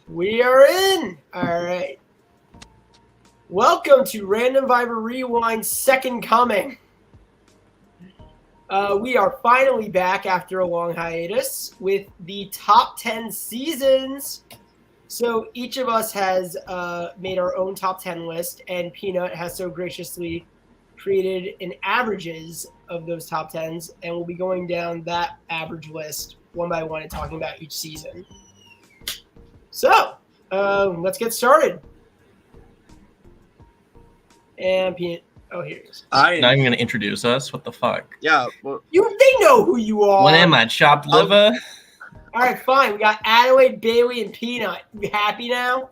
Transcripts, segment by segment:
We are in. All right. Welcome to Randomvivor Rewind's second coming. We are finally back after a long hiatus with the top 10 seasons. So each of us has made our own top 10 list, and Peanut has so graciously created an averages of those top 10s, and we'll be going down that average list one by one and talking about each season. So let's get started. And Peanut, oh, here it is. Not even going to introduce us? What the fuck? Yeah. Well, They know who you are. What am I, chopped liver? All right, fine. We got Adelaide, Bailey, and Peanut. You happy now?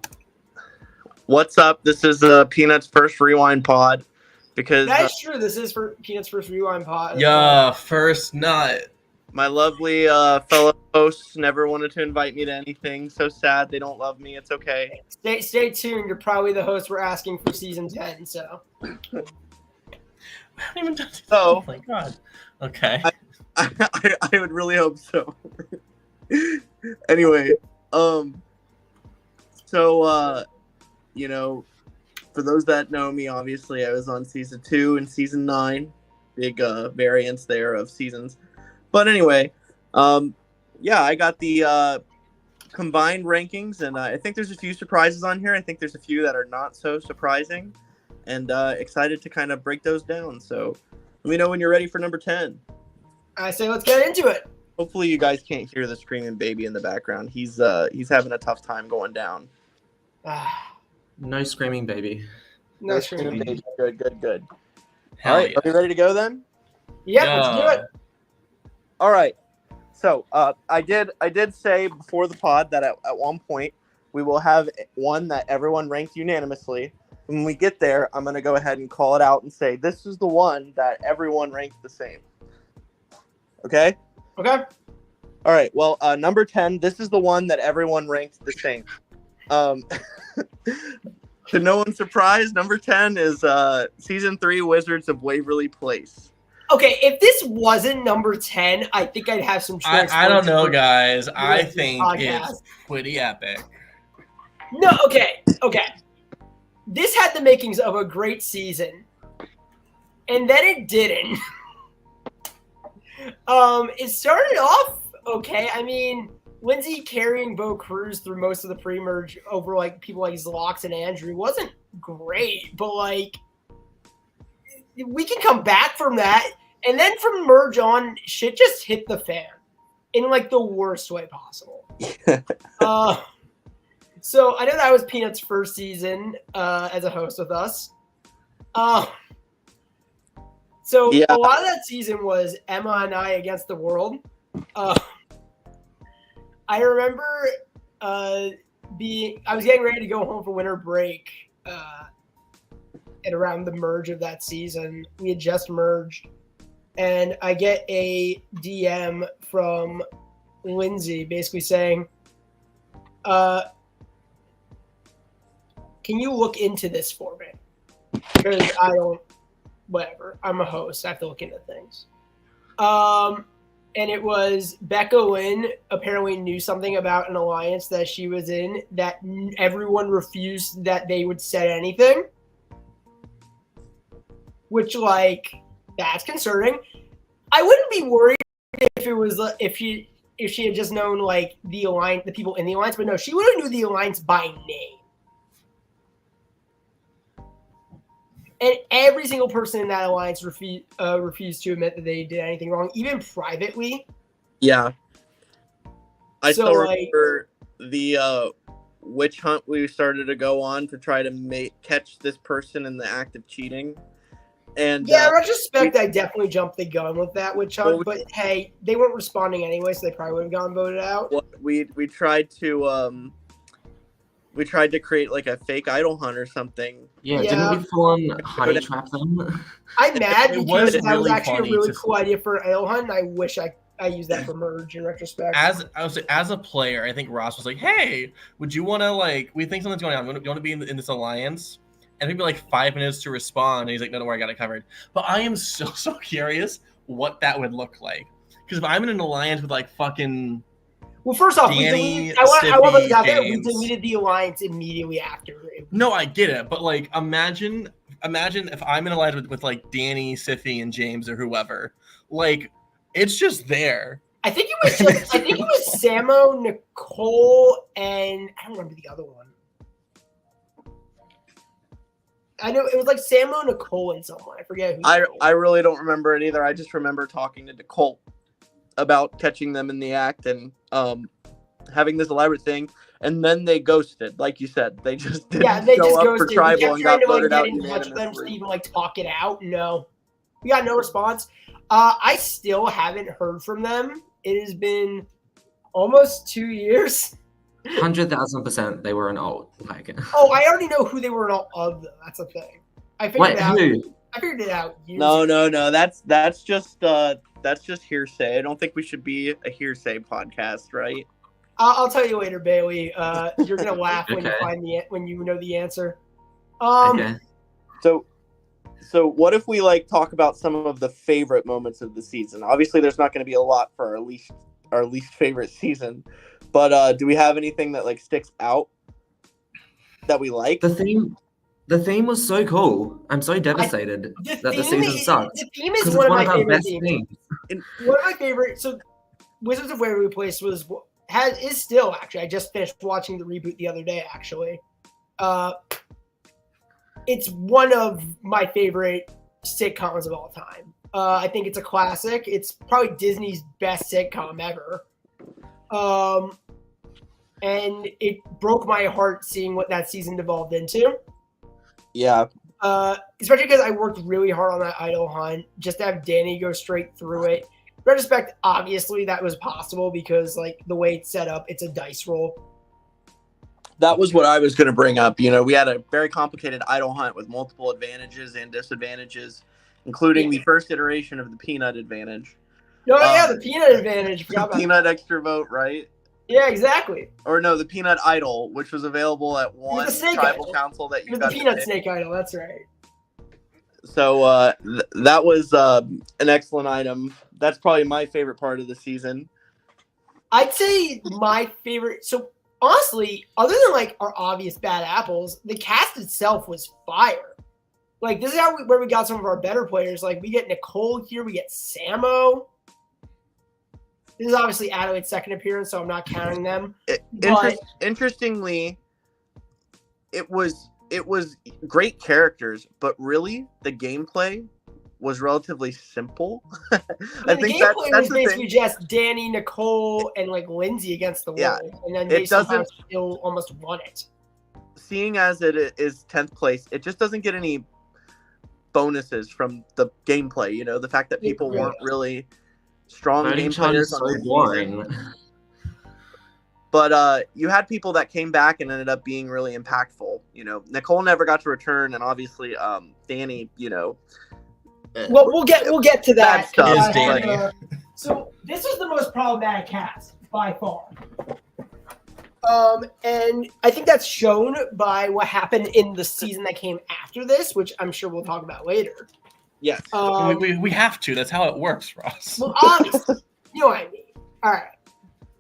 what's up? This is Peanut's first rewind pod because That's true. This is for Peanut's first rewind pod. Yeah, first nut. my lovely fellow hosts never wanted to invite me to anything. So sad they don't love me. It's okay. Stay tuned. You're probably the host we're asking for season 10. So. I haven't even done this. So- Oh my god. Okay. I would really hope so. Anyway, you know, for those that know me, obviously I was on season 2 and season 9. Big variance there of seasons. But anyway, yeah, I got the combined rankings, and I think there's a few surprises on here. I think there's a few that are not so surprising, and excited to kind of break those down. So let me know when you're ready for number 10. I say let's get into it. Hopefully you guys can't hear the screaming baby in the background. He's having a tough time going down. No screaming baby. No screaming. Baby. Good. Hell All right, yeah. are we ready to go then? Yeah, let's do it. All right. So I did say before the pod that at one point we will have one that everyone ranked unanimously. When we get there, I'm going to go ahead and call it out and say this is the one that everyone ranked the same. Okay? Okay. All right. Well, number 10, this is the one that everyone ranked the same. To no one's surprise, number 10 is season 3 Wizards of Waverly Place. Okay, if this wasn't number 10, I think I'd have some choice. I don't know, guys. I this think podcast. it's pretty epic. No, okay. This had the makings of a great season, and then it didn't. It started off okay. I mean, Lindsay carrying Bo Cruz through most of the pre-merge over like people like Zlox and Andrew wasn't great, but like we can come back from that, and then from merge on, shit just hit the fan in like the worst way possible. So I know that was Peanut's first season as a host with us. So Yeah. a lot of that season was Emma and I against the world. I remember I was getting ready to go home for winter break and around the merge of that season. We had just merged, and I get a DM from Lindsay basically saying, can you look into this for me? Because I don't, whatever. I'm a host. I have to look into things. And it was Becca Lynn apparently knew something about an alliance that she was in that everyone refused that they would say anything. Which, like, that's concerning. I wouldn't be worried if it was if she had just known like the alliance, the people in the alliance, but no, she would have knew the alliance by name. And every single person in that alliance refused to admit that they did anything wrong, even privately. Yeah. I So, still like- remember the witch hunt we started to go on to try to catch this person in the act of cheating. And Yeah, in retrospect, I definitely jumped the gun with that witch hunt, Well, but hey, they weren't responding anyway, so they probably would have gotten voted out. we tried to create like a fake idol hunt or something. Yeah, Yeah. didn't we full on honey trap them? I'm mad It because was that was really actually a funny really to cool idea for an idol hunt, and I wish I used that for merge in retrospect. As a player, I think Ross was like, "Hey, would you want to like? We think something's going on. Do you want to be in this alliance?" And maybe like 5 minutes to respond. And he's like, "No, don't worry, I got it covered." But I am so curious what that would look like, because if I'm in an alliance with like fucking Well, first off, Danny, I want to put this out there. We James. deleted the alliance immediately after. No, I get it, but like, imagine if I'm in a alliance with like Danny, Siffy, and James or whoever. Like, it's just there. I think it was Samo, Nicole, and I don't remember the other one. I know it was like Samo, Nicole, and someone. I forget who. I really don't remember it either. I just remember talking to Nicole about catching them in the act and having this elaborate thing, and then they ghosted, like you said. They just didn't show up for tribal and got voted out unanimously. To even like talk it out. No, we got no response. I still haven't heard from them. It has been almost 2 years. 100,000% they were an alt. Like, Oh, I already know who they were an alt of, though. That's the thing. I figured it out. who? I figured it out. No. That's just hearsay. I don't think we should be a hearsay podcast, right? I'll tell you later, Bailey. You're gonna laugh when you know the answer. Okay. So what if we like talk about some of the favorite moments of the season? Obviously, there's not going to be a lot for our least favorite season, but do we have anything that like sticks out that we like? The theme was so cool. I'm so devastated that the season sucked. The theme is one of my favorite best themes. themes. One of my favorite. So, Wizards of Waverly Place is still actually. I just finished watching the reboot the other day. Actually, it's one of my favorite sitcoms of all time. I think it's a classic. It's probably Disney's best sitcom ever. And it broke my heart seeing what that season devolved into. Yeah. Especially because I worked really hard on that idol hunt. Just to have Danny go straight through it. In retrospect, obviously that was possible because like the way it's set up, it's a dice roll. That was what I was going to bring up. You know, we had a very complicated idol hunt with multiple advantages and disadvantages, including the first iteration of the peanut advantage. The peanut advantage. The peanut extra vote, right? Yeah, exactly. Or no, the peanut idol, which was available at one tribal council that you got. The peanut snake idol. That's right. So that was an excellent item. That's probably my favorite part of the season. I'd say my favorite. So honestly, other than like our obvious bad apples, the cast itself was fire. Like this is where we got some of our better players. Like we get Nicole here, we get Samo. This is obviously Adelaide's second appearance, so I'm not counting them. Interestingly, it was great characters, but really the gameplay was relatively simple. I think that's was the basically thing. just Danny, Nicole, and like Lindsay against the wall, and then they somehow still almost won it. Seeing as it is 10th place, it just doesn't get any bonuses from the gameplay. You know, the fact that people weren't really strong game players on this season. But you had people that came back and ended up being really impactful. You know, Nicole never got to return, and obviously Danny, you know. Well, we'll get to that. So this is the most problematic cast by far. And I think that's shown by what happened in the season that came after this, which I'm sure we'll talk about later. Yes. We have to. That's how it works, Ross. Well, obviously, you know what I mean. All right.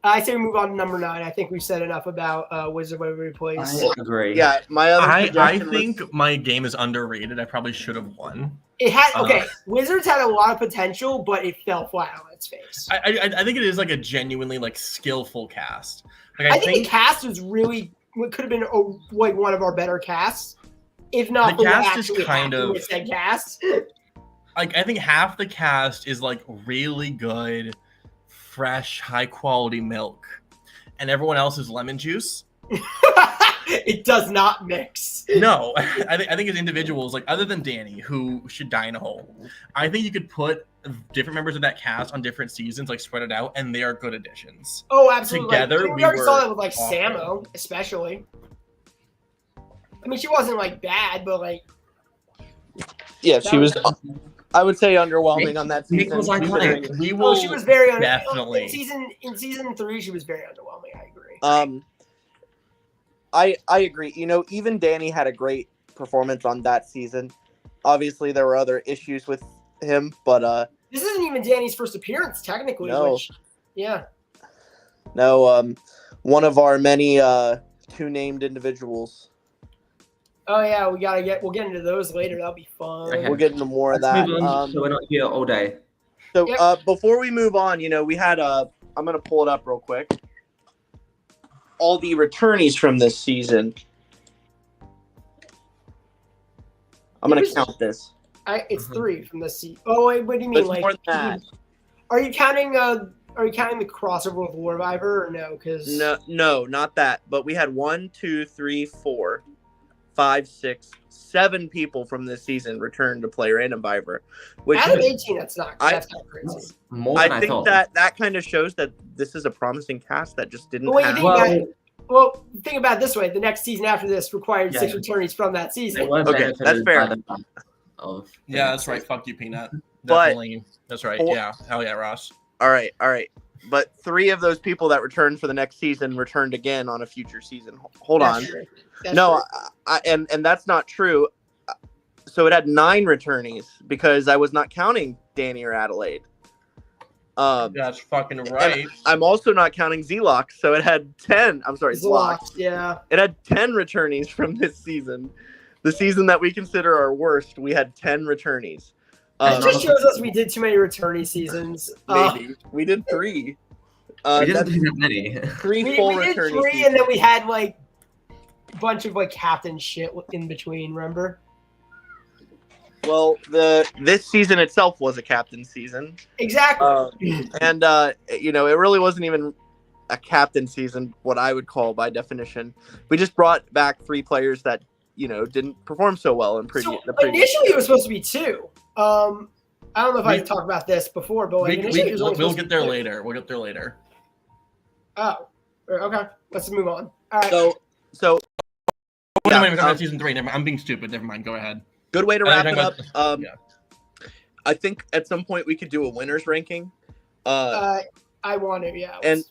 I say we move on to number 9. I think we've said enough about Wizard of Waverly Place. I agree. Yeah, I think my game is underrated. I probably should have won. It had Wizards had a lot of potential, but it fell flat on its face. I think it is like a genuinely like skillful cast. Like I think the cast was really what could have been like one of our better casts, if not the the cast actually is kind of said cast. Like I think half the cast is like really good, fresh, high quality milk, and everyone else is lemon juice. It does not mix. No, I think as individuals, like other than Danny, who should die in a hole, I think you could put different members of that cast on different seasons, like spread it out, and they are good additions. Oh, absolutely. Together, we already saw that with like Samo, especially. I mean, she wasn't like bad, but like. Yeah, she was. I would say underwhelming on that season. Was iconic. She was very definitely in season 3. She was very underwhelming. I agree. I agree. You know, even Danny had a great performance on that season. Obviously, there were other issues with him, but this isn't even Danny's first appearance, technically. No. Yeah. No, one of our many two named individuals. Oh yeah, we'll get into those later. That'll be fun. Okay. We'll get into more of Let's that. move on, so we're not here all day. So Yep. before we move on, we had I'm gonna pull it up real quick. All the returnees from this season. I'm gonna count this. It's 3 from this season. Oh wait, what do you mean? It's Like, more than that. are you counting? Are you counting the crossover with Randomvivor or no? Because No, not that. But we had 1, 2, 3, 4, 5, 6, 7 people from this season return to play Randomvivor. Which out of 18, that's not. That's kind of crazy. That's more than I I think thought. that kind of shows that this is a promising cast that just didn't But when you have. think Well, Well, think about it this way: the next season after this required Yeah. 6 returnees from that they season. were Okay, benefited that's fair. by the fact of Yeah, that's right. Fuck you, Peanut. But- Definitely. That's right. Or- Yeah. Hell yeah, Ross. All right. But 3 of those people that returned for the next season returned again on a future season. Hold That's on. true. That's No, true. and that's not true. So it had 9 returnees because I was not counting Danny or Adelaide. That's fucking right. I'm also not counting Zlox, so it had 10. I'm sorry, Zlox. Zlox, yeah. It had 10 returnees from this season. The season that we consider our worst, we had 10 returnees. It just shows us we did too many returnee seasons. Maybe we did 3. we didn't That's do that many. 3 We full did returnee 3, seasons. and then we had like a bunch of like captain shit in between. Remember? Well, this season itself was a captain season, Exactly. and it really wasn't even a captain season, what I would call by definition. We just brought back 3 players that didn't perform so well in So the previous. initially it was supposed to be 2. I don't know if I We- talked about this before, but like initially it was only We'll supposed get to there be 2. later. We'll get there later. Oh, okay. Let's move on. All right. So Oh, Yeah, no, wait, we're talking about season 3. Never mind. I'm being stupid. Never mind. Go ahead. good way to I wrap think it up. yeah. I think at some point we could do a winners ranking. I want to, yeah. And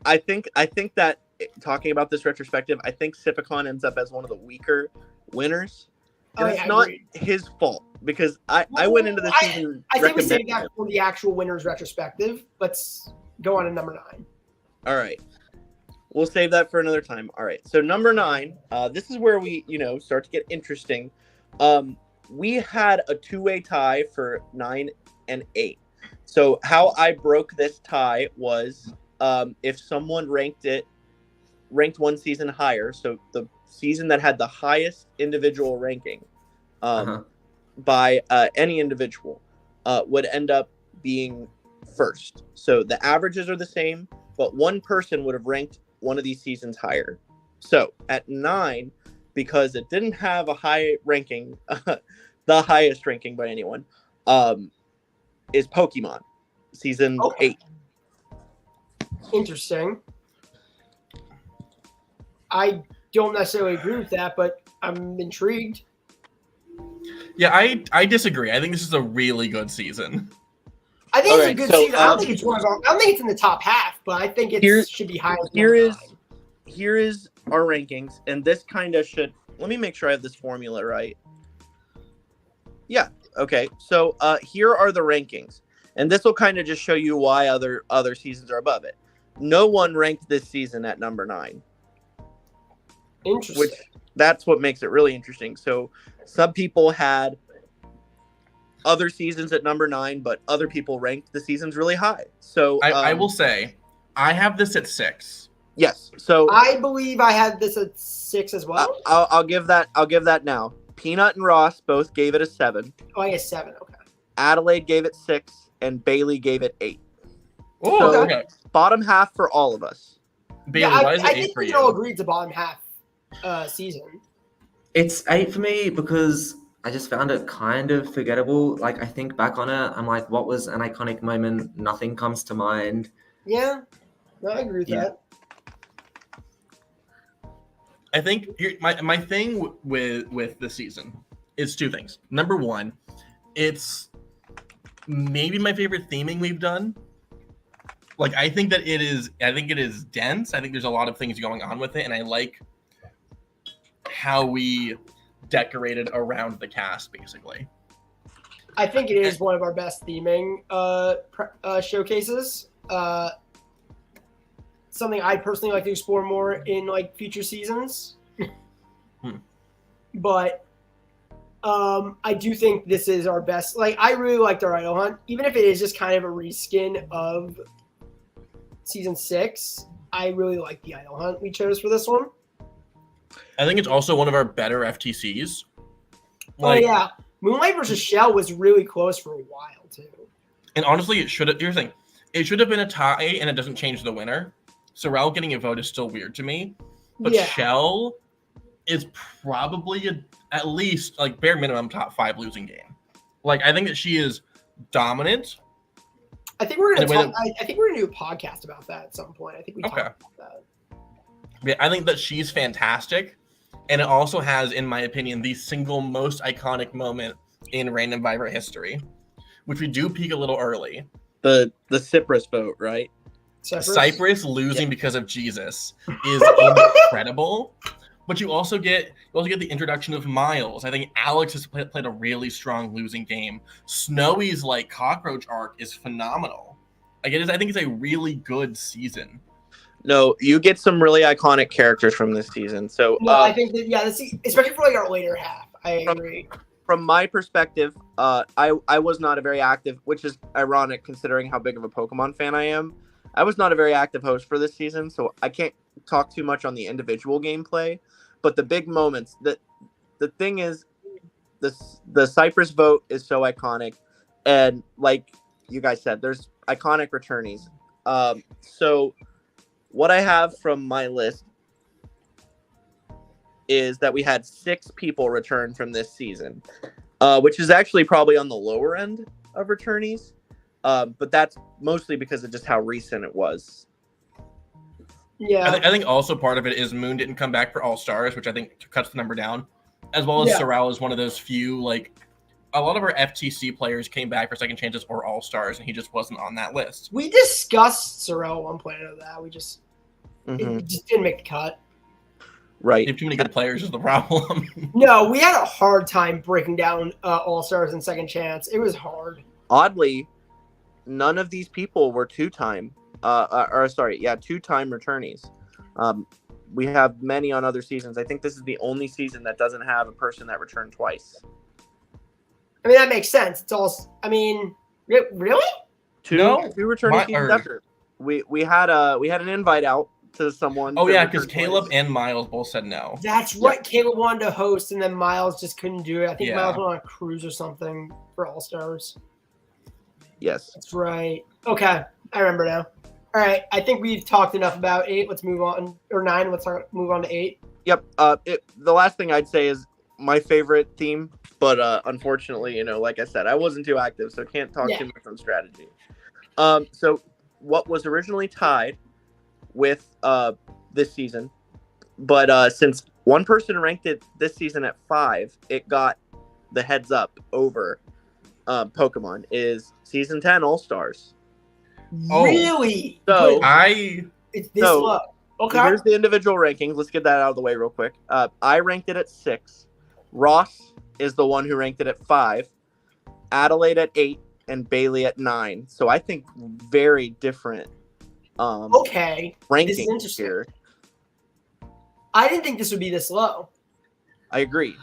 I think that talking about this retrospective, I think Sipicon ends up as one of the weaker winners. And it's not agreed. his fault because I went into the season. I think we saved recommending that for the actual winners retrospective. Let's go on to number 9. All right. We'll save that for another time. All right. So number 9, this is where we, start to get interesting. We had a 2-way tie for 9 and 8. So how I broke this tie was if someone ranked one season higher, so the season that had the highest individual ranking by any individual would end up being first. So the averages are the same, but one person would have ranked one of these seasons higher. So at 9, because it didn't have a high ranking, the highest ranking by anyone, is Pokemon, season 8. Interesting. I don't necessarily agree with that, but I'm intrigued. Yeah, I disagree. I think this is a really good season. I think it's a Alright, good so, season. I don't think it's one of our, I don't think it's in the top half, but I think it should be higher. Here is our rankings, and this kind of should. Let me make sure I have this formula right. Yeah. Okay. So here are the rankings, and this will kind of just show you why other seasons are above it. No one ranked this season at number 9. Interesting. That's what makes it really interesting. So some people had other seasons at number 9, but other people ranked the seasons really high. So I will say, I have this at 6. yes. So I believe I had this at 6 as well. I'll give that now. Peanut and Ross both gave it a 7. Oh, I guess 7. Okay. Adelaide gave it 6, and Bailey gave it 8. Oh, So- okay. Bottom half for all of us. Bailey, Yeah, why is it I 8 think for we can all you? agree it's a bottom half season. It's 8 for me because I just found it kind of forgettable. Like, I think back on it, I'm like, what was an iconic moment? Nothing comes to mind. Yeah, no, I agree with Yeah. that. I think my thing with this season is 2 things. Number 1, it's maybe my favorite theming we've done. Like, I think it is dense. I think there's a lot of things going on with it, and I like how we decorated around the cast, basically. I think it is one of our best theming showcases. something I personally like to explore more in like future seasons. But I do think this is our best. Like, I really liked our Idol Hunt, even if it is just kind of a reskin of season 6. I really like the Idol Hunt we chose for this one. I think it's also one of our better FTCs. Oh yeah, Moonlight versus Shell was really close for a while too. And honestly, it should have. Here's the thing: it should have been a tie, and it doesn't change the winner. Sorrel getting a vote is still weird to me, but Yeah. Shell is probably at least like bare minimum top 5 losing game. Like, I think that she is dominant. I think we're gonna Anyway, talk. I think we're gonna do a podcast about that at some point. I think we talked about that. Yeah, I think that she's fantastic, and it also has, in my opinion, the single most iconic moment in Randomvivor history, which we do peak a little early. The Cyprus vote, right? Cyprus losing because of Jesus is incredible. But you also get the introduction of Miles. I think Alex has played a really strong losing game. Snowy's like cockroach arc is phenomenal. I think it's a really good season. No, you get some really iconic characters from this season. So no, I think that especially for like our later half. I agree. From my perspective, I was not a very active, which is ironic considering how big of a Pokemon fan I am. I was not a very active host for this season, so I can't talk too much on the individual gameplay. But the big moments, the thing is, the Cypress vote is so iconic, and like you guys said, there's iconic returnees. So what I have from my list is that we had 6 people return from this season, which is actually probably on the lower end of returnees. But that's mostly because of just how recent it was. Yeah. I think also part of it is Moon didn't come back for All Stars, which I think cuts the number down, as well as Sorrel is one of those few, like, a lot of our FTC players came back for second chances or All Stars, and he just wasn't on that list. We discussed Sorrel at one point of that. We just it just didn't make the cut. Right. You have too many good players is the problem. No, we had a hard time breaking down All Stars and Second Chance. It was hard. Oddly, none of these people were two-time returnees. We have many on other seasons. I think this is the only season that doesn't have a person that returned twice. I mean, that makes sense. It's all. I mean, really? Two returning seasons after. We had an invite out to someone. Oh yeah, because Caleb and Miles both said no. That's right. Caleb wanted to host, and then Miles just couldn't do it. I think Miles went on a cruise or something for All Stars. Yes, that's right. Okay, I remember now. All right, I think we've talked enough about 8. Let's move on, or 9. Let's move on to 8. Yep. The last thing I'd say is my favorite theme, but unfortunately, like I said, I wasn't too active, so can't talk too much on strategy. So what was originally tied with this season, but since one person ranked it this season at 5, it got the heads up over Pokemon, is season 10 All Stars. Really? So it's this low. Okay. Here's the individual rankings. Let's get that out of the way real quick. I ranked it at 6. Ross is the one who ranked it at 5. Adelaide at 8 and Bailey at 9. So I think very different rankings here. I didn't think this would be this low. I agree.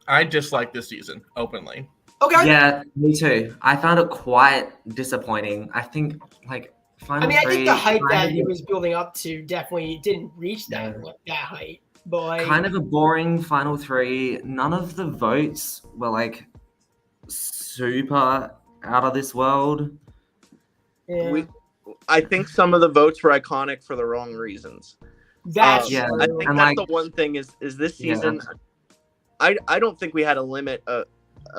I dislike this season openly. Okay. Yeah, me too. I found it quite disappointing. I think like final I think the hype that of, it was building up to definitely didn't reach that height. But like, kind of a boring final 3. None of the votes were like super out of this world. Yeah. I think some of the votes were iconic for the wrong reasons. That's true. I think that's the one thing is this season. I don't think we had a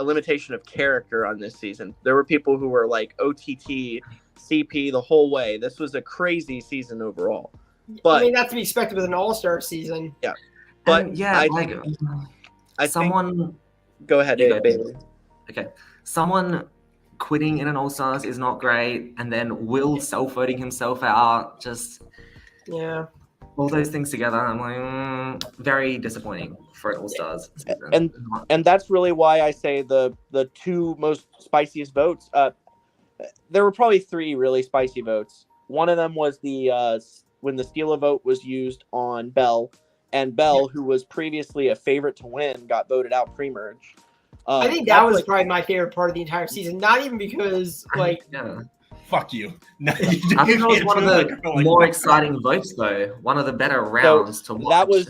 limitation of character on this season. There were people who were like OTT, CP the whole way. This was a crazy season overall. But I mean, that's to be expected with an All-Star season. Yeah, but go ahead, Bailey. Okay, someone quitting in an All-Stars is not great, and then Will self-voting himself out. Just all those things together, I'm like, very disappointing for an All-Stars season. And that's really why I say the 2 most spiciest votes. There were probably 3 really spicy votes. One of them was the when the steal a vote was used on Bell, and Bell, who was previously a favorite to win, got voted out pre-merge. I think that was probably my favorite part of the entire season. Not even because fuck you. No, I think that was one of the more exciting votes, though. One of the better rounds to watch. That was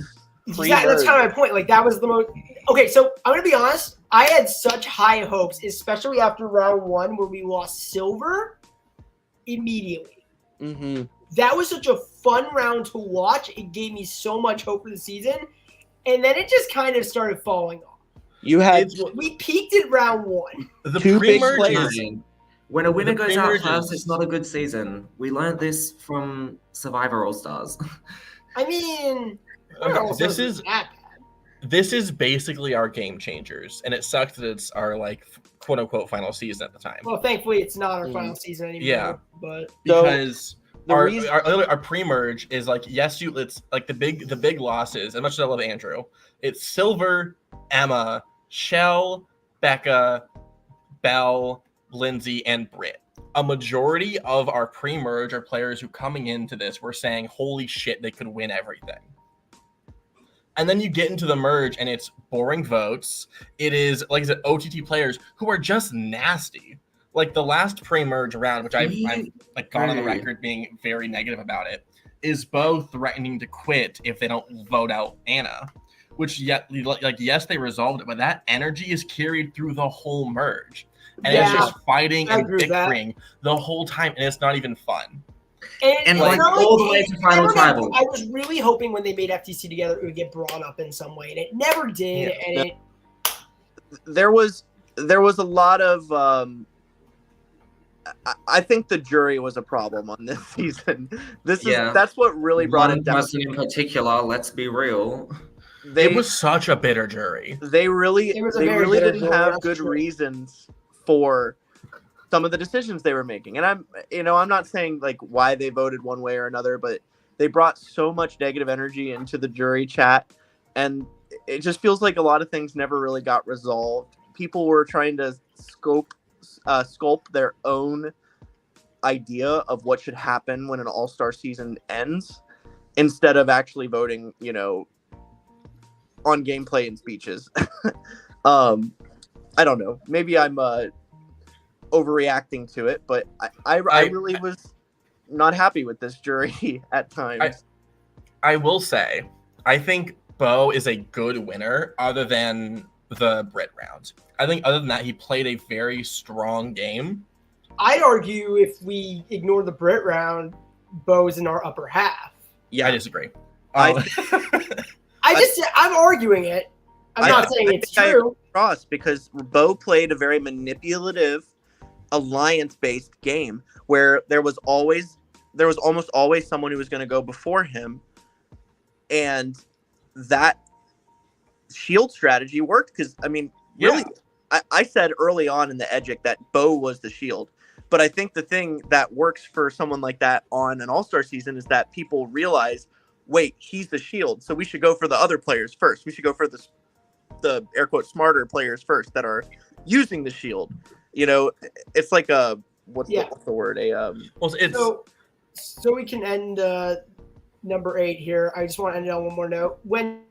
that's kind of my point. Like that was the most. Okay, so I'm gonna be honest. I had such high hopes, especially after round 1 where we lost silver immediately. Mm-hmm. That was such a fun round to watch. It gave me so much hope for the season, and then it just kind of started falling off. We peaked in round 1. The two big pre-merge players. When a winner goes out first, it's not a good season. We learned this from Survivor All-Stars. I mean, this is basically our game changers, and it sucks that it's our like quote unquote final season at the time. Well, thankfully, it's not our final season anymore. Yeah, but because our pre-merge is like it's like the big losses. As much as I love Andrew, it's Silver, Emma, Shell, Becca, Belle, Lindsay, and Britt. A majority of our pre-merge are players who coming into this were saying, holy shit, they could win everything. And then you get into the merge and it's boring votes. It is, like I said, OTT players who are just nasty. Like the last pre-merge round, which I've like gone on the record being very negative about it, is Bo threatening to quit if they don't vote out Anna. Which yes, they resolved it, but that energy is carried through the whole merge. And it's just fighting and bickering the whole time, and it's not even fun. And like all the way to final tribal. I was really hoping when they made FTC together, it would get brought up in some way, and it never did. Yeah. And there was a lot of. I think the jury was a problem on this season. That's what really brought it down. In particular, let's be real. It was such a bitter jury. They really didn't have good reasons for some of the decisions they were making. And I'm not saying like why they voted one way or another, but they brought so much negative energy into the jury chat, and it just feels like a lot of things never really got resolved. People were trying to sculpt their own idea of what should happen when an all-star season ends, instead of actually voting, on gameplay and speeches. I don't know. Maybe I'm overreacting to it, but I really was not happy with this jury at times. I will say, I think Bo is a good winner other than the Brit round. I think other than that, he played a very strong game. I'd argue if we ignore the Brit round, Bo's in our upper half. Yeah, I disagree. I'm arguing it. I'm not saying it's true. Because Bo played a very manipulative, alliance-based game where there was almost always someone who was going to go before him, and that shield strategy worked. Because I said early on in the Edgic that Bo was the shield, but I think the thing that works for someone like that on an all-star season is that people realize, wait, he's the shield, so we should go for the other players first. We should go for the air quote smarter players first that are using the shield. It's like a what's the word? So we can end number 8 here. I just want to end it on one more note. When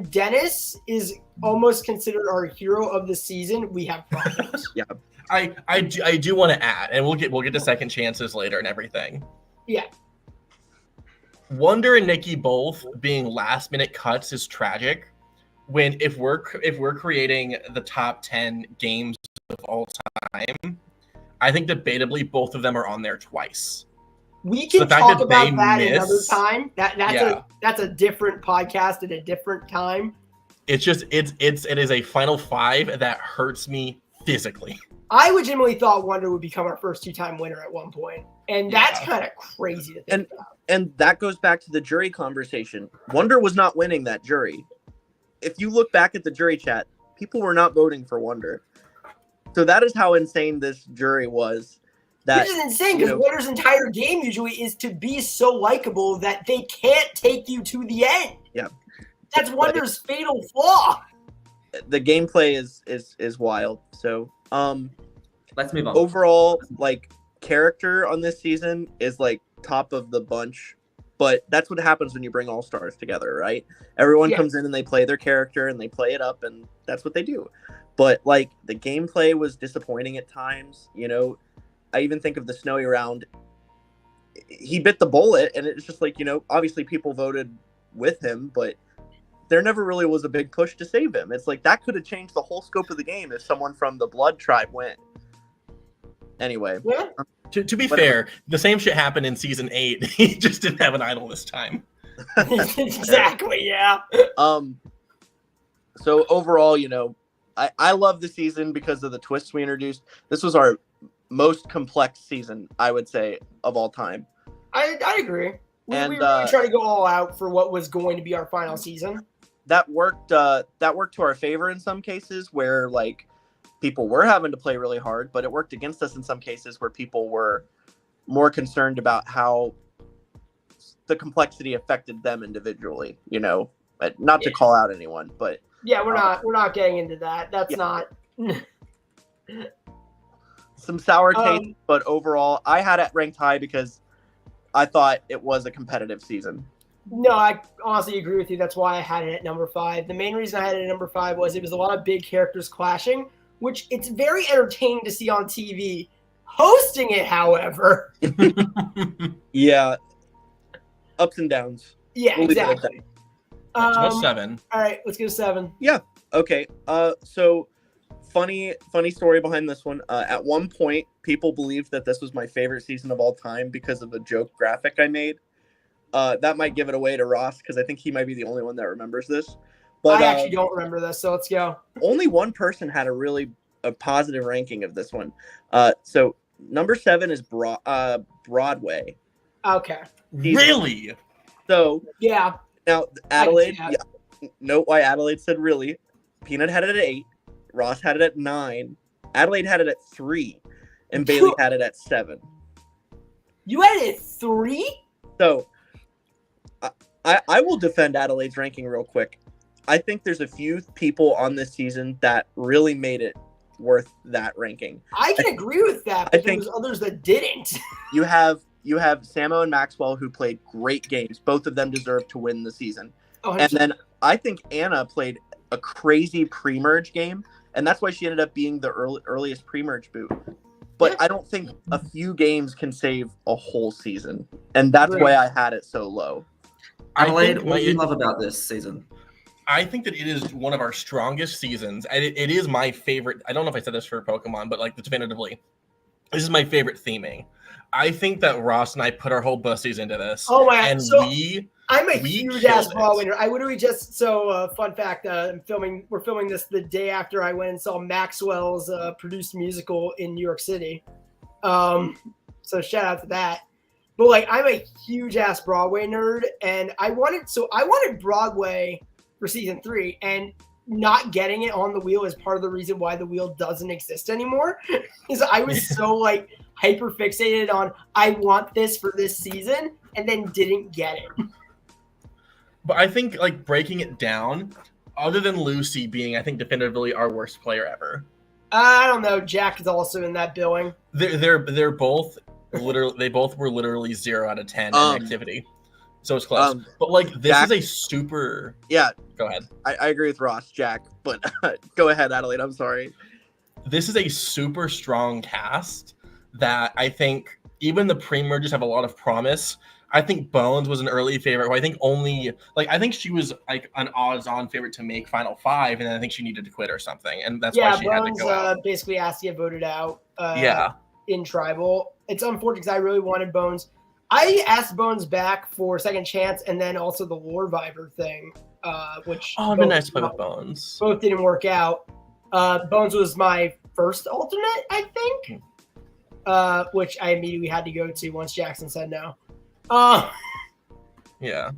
Dennis is almost considered our hero of the season, we have problems. Yeah, I do want to add, and we'll get to second chances later and everything. Yeah. Wonder and Nikki both being last minute cuts is tragic. When if we're creating the top 10 games of all time, I think debatably both of them are on there twice. We can talk about that another time. That's a different podcast at a different time. It is a final 5 that hurts me physically. I legitimately thought Wonder would become our first 2-time winner at one point, and that's kind of crazy to think about. And that goes back to the jury conversation. Wonder was not winning that jury. If you look back at the jury chat, people were not voting for Wonder. So that is how insane this jury was. Which is insane because Wonder's entire game usually is to be so likable that they can't take you to the end. Yeah. That's Wonder's fatal flaw. The gameplay is wild. So let's move on. Overall, like, character on this season is like top of the bunch, but that's what happens when you bring all stars together, right? Everyone comes in and they play their character and they play it up, and that's what they do. But like the gameplay was disappointing at times. You know, I even think of the snowy round. He bit the bullet, and it's just like, you know, obviously people voted with him, but there never really was a big push to save him. It's like that could have changed the whole scope of the game if someone from the Blood Tribe went. Anyway. Yeah. To be fair, the same shit happened in season 8. He just didn't have an idol this time. Exactly, yeah. So overall, you know, I love the season because of the twists we introduced. This was our most complex season, I would say, of all time. I agree. We And really tried to go all out for what was going to be our final season. That worked to our favor in some cases where like people were having to play really hard, but it worked against us in some cases where people were more concerned about how the complexity affected them individually, you know, not to call out anyone, but yeah, we're not getting into that. That's not some sour taste, but overall I had it ranked high because I thought it was a competitive season. No, I honestly agree with you. That's why I had it at number 5. The main reason I had it at number 5 was it was a lot of big characters clashing, which it's very entertaining to see on TV. Hosting it, however. Yeah. Ups and downs. Yeah, We'll exactly. So what's 7? All right, let's go 7. Yeah. Okay. So funny story behind this one. At one point, people believed that this was my favorite season of all time because of a joke graphic I made. That might give it away to Ross because I think he might be the only one that remembers this. But I actually don't remember this, so let's go. Only one person had a positive ranking of this one. So number 7 is Broadway. Okay. Really? So yeah. Now Adelaide. Yeah. Note why Adelaide said really. Peanut had it at 8. Ross had it at 9. Adelaide had it at 3, and Bailey had it at 7. You had it at 3? So I will defend Adelaide's ranking real quick. I think there's a few people on this season that really made it worth that ranking. I can agree with that, but there's others that didn't. You have Samo and Maxwell who played great games. Both of them deserve to win the season. Oh, and then I think Anna played a crazy pre-merge game, and that's why she ended up being the earliest pre-merge boot. But I don't think a few games can save a whole season, and that's why I had it so low. Adelaide, what do you love about this season? I think that it is one of our strongest seasons, and it is my favorite. I don't know if I said this for Pokemon, but like definitively, this is my favorite theming. I think that Ross and I put our whole bussies into this. Oh my god! And so I'm a huge ass ball winner. I literally just fun fact. We're filming this the day after I went and saw Maxwell's produced musical in New York City. So shout out to that. But like, I'm a huge ass Broadway nerd, and I wanted Broadway for season 3, and not getting it on the wheel is part of the reason why the wheel doesn't exist anymore. Because I was so like hyper fixated on I want this for this season, and then didn't get it. But I think like breaking it down, other than Lucy being, I think definitively our worst player ever. I don't know. Jack is also in that billing. They're both literally. They both were literally 0 out of 10 in activity. So it's close. But like this Jack, is a super. Yeah. Go ahead. I agree with Ross, Jack. But go ahead, Adelaide. I'm sorry. This is a super strong cast that I think even the pre-merges have a lot of promise. I think Bones was an early favorite. Who I think she was like an odds-on favorite to make Final 5, and then I think she needed to quit or something, and that's why she Bones, had to go out. Basically asked to get voted out. Yeah. In Tribal, it's unfortunate because I really wanted Bones. I asked Bones back for second chance, and then also the Randomvivor thing, which it'd been nice to play with Bones. Both didn't work out. Bones was my first alternate, I think, which I immediately had to go to once Jackson said no. Yeah.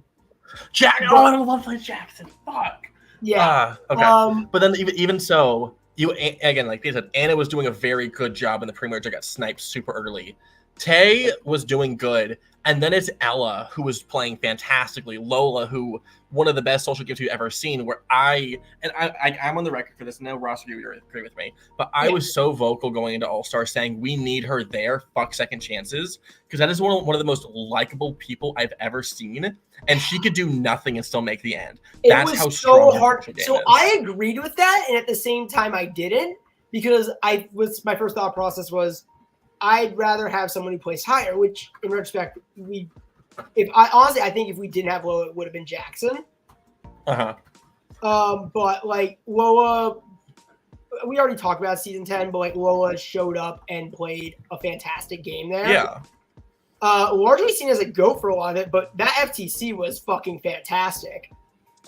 Jack. Oh, I don't love playing Jackson. Fuck. Yeah. Okay. But then even so, you again, like they said, Anna was doing a very good job in the pre-merge. I got sniped super early. Tay was doing good. And then it's Ella, who was playing fantastically. Lola, who one of the best social gifts you've ever seen. Where I'm on the record for this. No, Ross, you agree with me, but I was so vocal going into All Star, saying we need her there. Fuck second chances, because that is one of the most likable people I've ever seen, and she could do nothing and still make the end. That's how strong her social game is. I agreed with that, and at the same time, I didn't, because my first thought process was, I'd rather have someone who plays higher, which in retrospect, I think if we didn't have Lola, it would have been Jackson. But like Lola, we already talked about season 10, but like Lola showed up and played a fantastic game there. Yeah. Largely seen as a GOAT for a lot of it, but that FTC was fucking fantastic.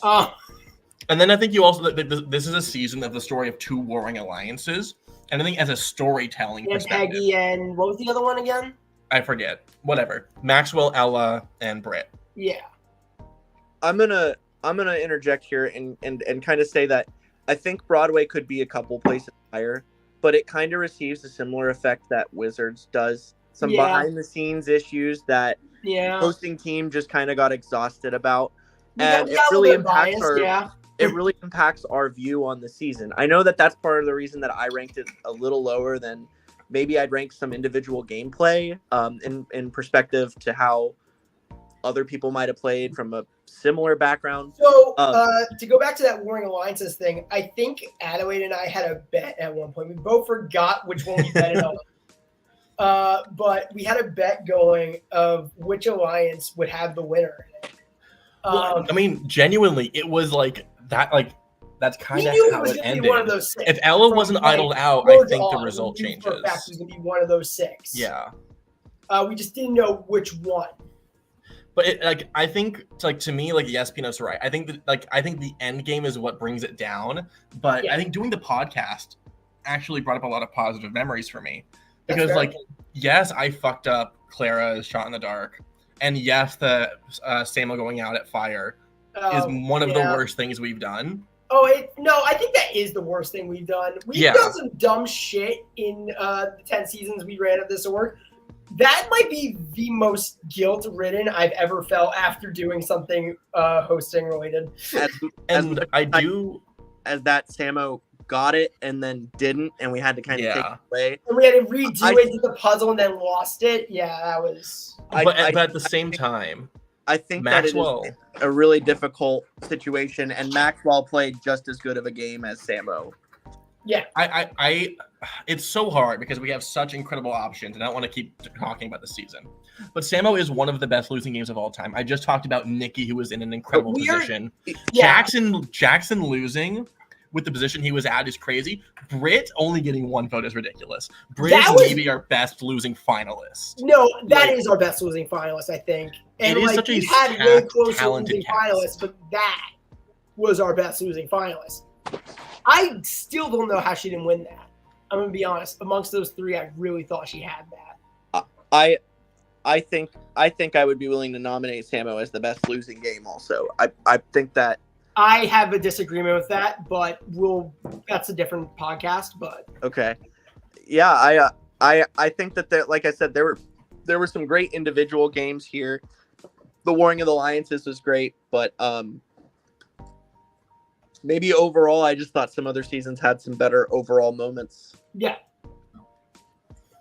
And then I think you also, this is a season of the story of two warring alliances. And I think as a storytelling perspective. Peggy and what was the other one again? I forget. Whatever. Maxwell, Ella, and Britt. Yeah. I'm gonna interject here and kind of say that I think Broadway could be a couple places higher, but it kind of receives a similar effect that Wizards does. Some behind the scenes issues that hosting team just kind of got exhausted about. And it really impacts it really impacts our view on the season. I know that that's part of the reason that I ranked it a little lower than maybe I'd rank some individual gameplay in perspective to how other people might have played from a similar background. So to go back to that Warring Alliances thing, I think Adelaide and I had a bet at one point. We both forgot which one we betted on. But we had a bet going of which alliance would have the winner. Well, I mean, genuinely, it was like that. Like that's kind of how it ended. One of those six. If Ella wasn't idled out, I think the result changes. For a fact, it was going to be one of those six. Yeah. We just didn't know which one. But I think to me, yes, Pinot's right. I think the end game is what brings it down. But I think doing the podcast actually brought up a lot of positive memories for me, because yes, I fucked up Clara's shot in the dark, and yes, the Samo going out at fire is one of the worst things we've done. I think that is the worst thing we've done. We've done some dumb shit in the 10 seasons we ran of this org. That might be the most guilt-ridden I've ever felt after doing something hosting related. As that Samo got it and then didn't, and we had to kind of take it away. And we had to redo it, do the puzzle, and then lost it. Yeah, that was... But at the same time, I think Maxwell... that it is a really difficult situation, and Maxwell played just as good of a game as Samo. Yeah. It's so hard because we have such incredible options, and I don't want to keep talking about the season. But Samo is one of the best losing games of all time. I just talked about Nikki, who was in an incredible position. Jackson losing with the position he was at is crazy. Britt only getting one vote is ridiculous. Britt is maybe our best losing finalist. No, that is our best losing finalist, I think. And it is such a had really close losing finalists, but that was our best losing finalist. I still don't know how she didn't win that. I'm gonna be honest. Amongst those three, I really thought she had that. I think I would be willing to nominate Samo as the best losing game. Also, I think that I have a disagreement with that, but that's a different podcast. But okay, yeah, I think that there, like I said, there were some great individual games here. The Warring of the Alliances was great, but maybe overall, I just thought some other seasons had some better overall moments. Yeah.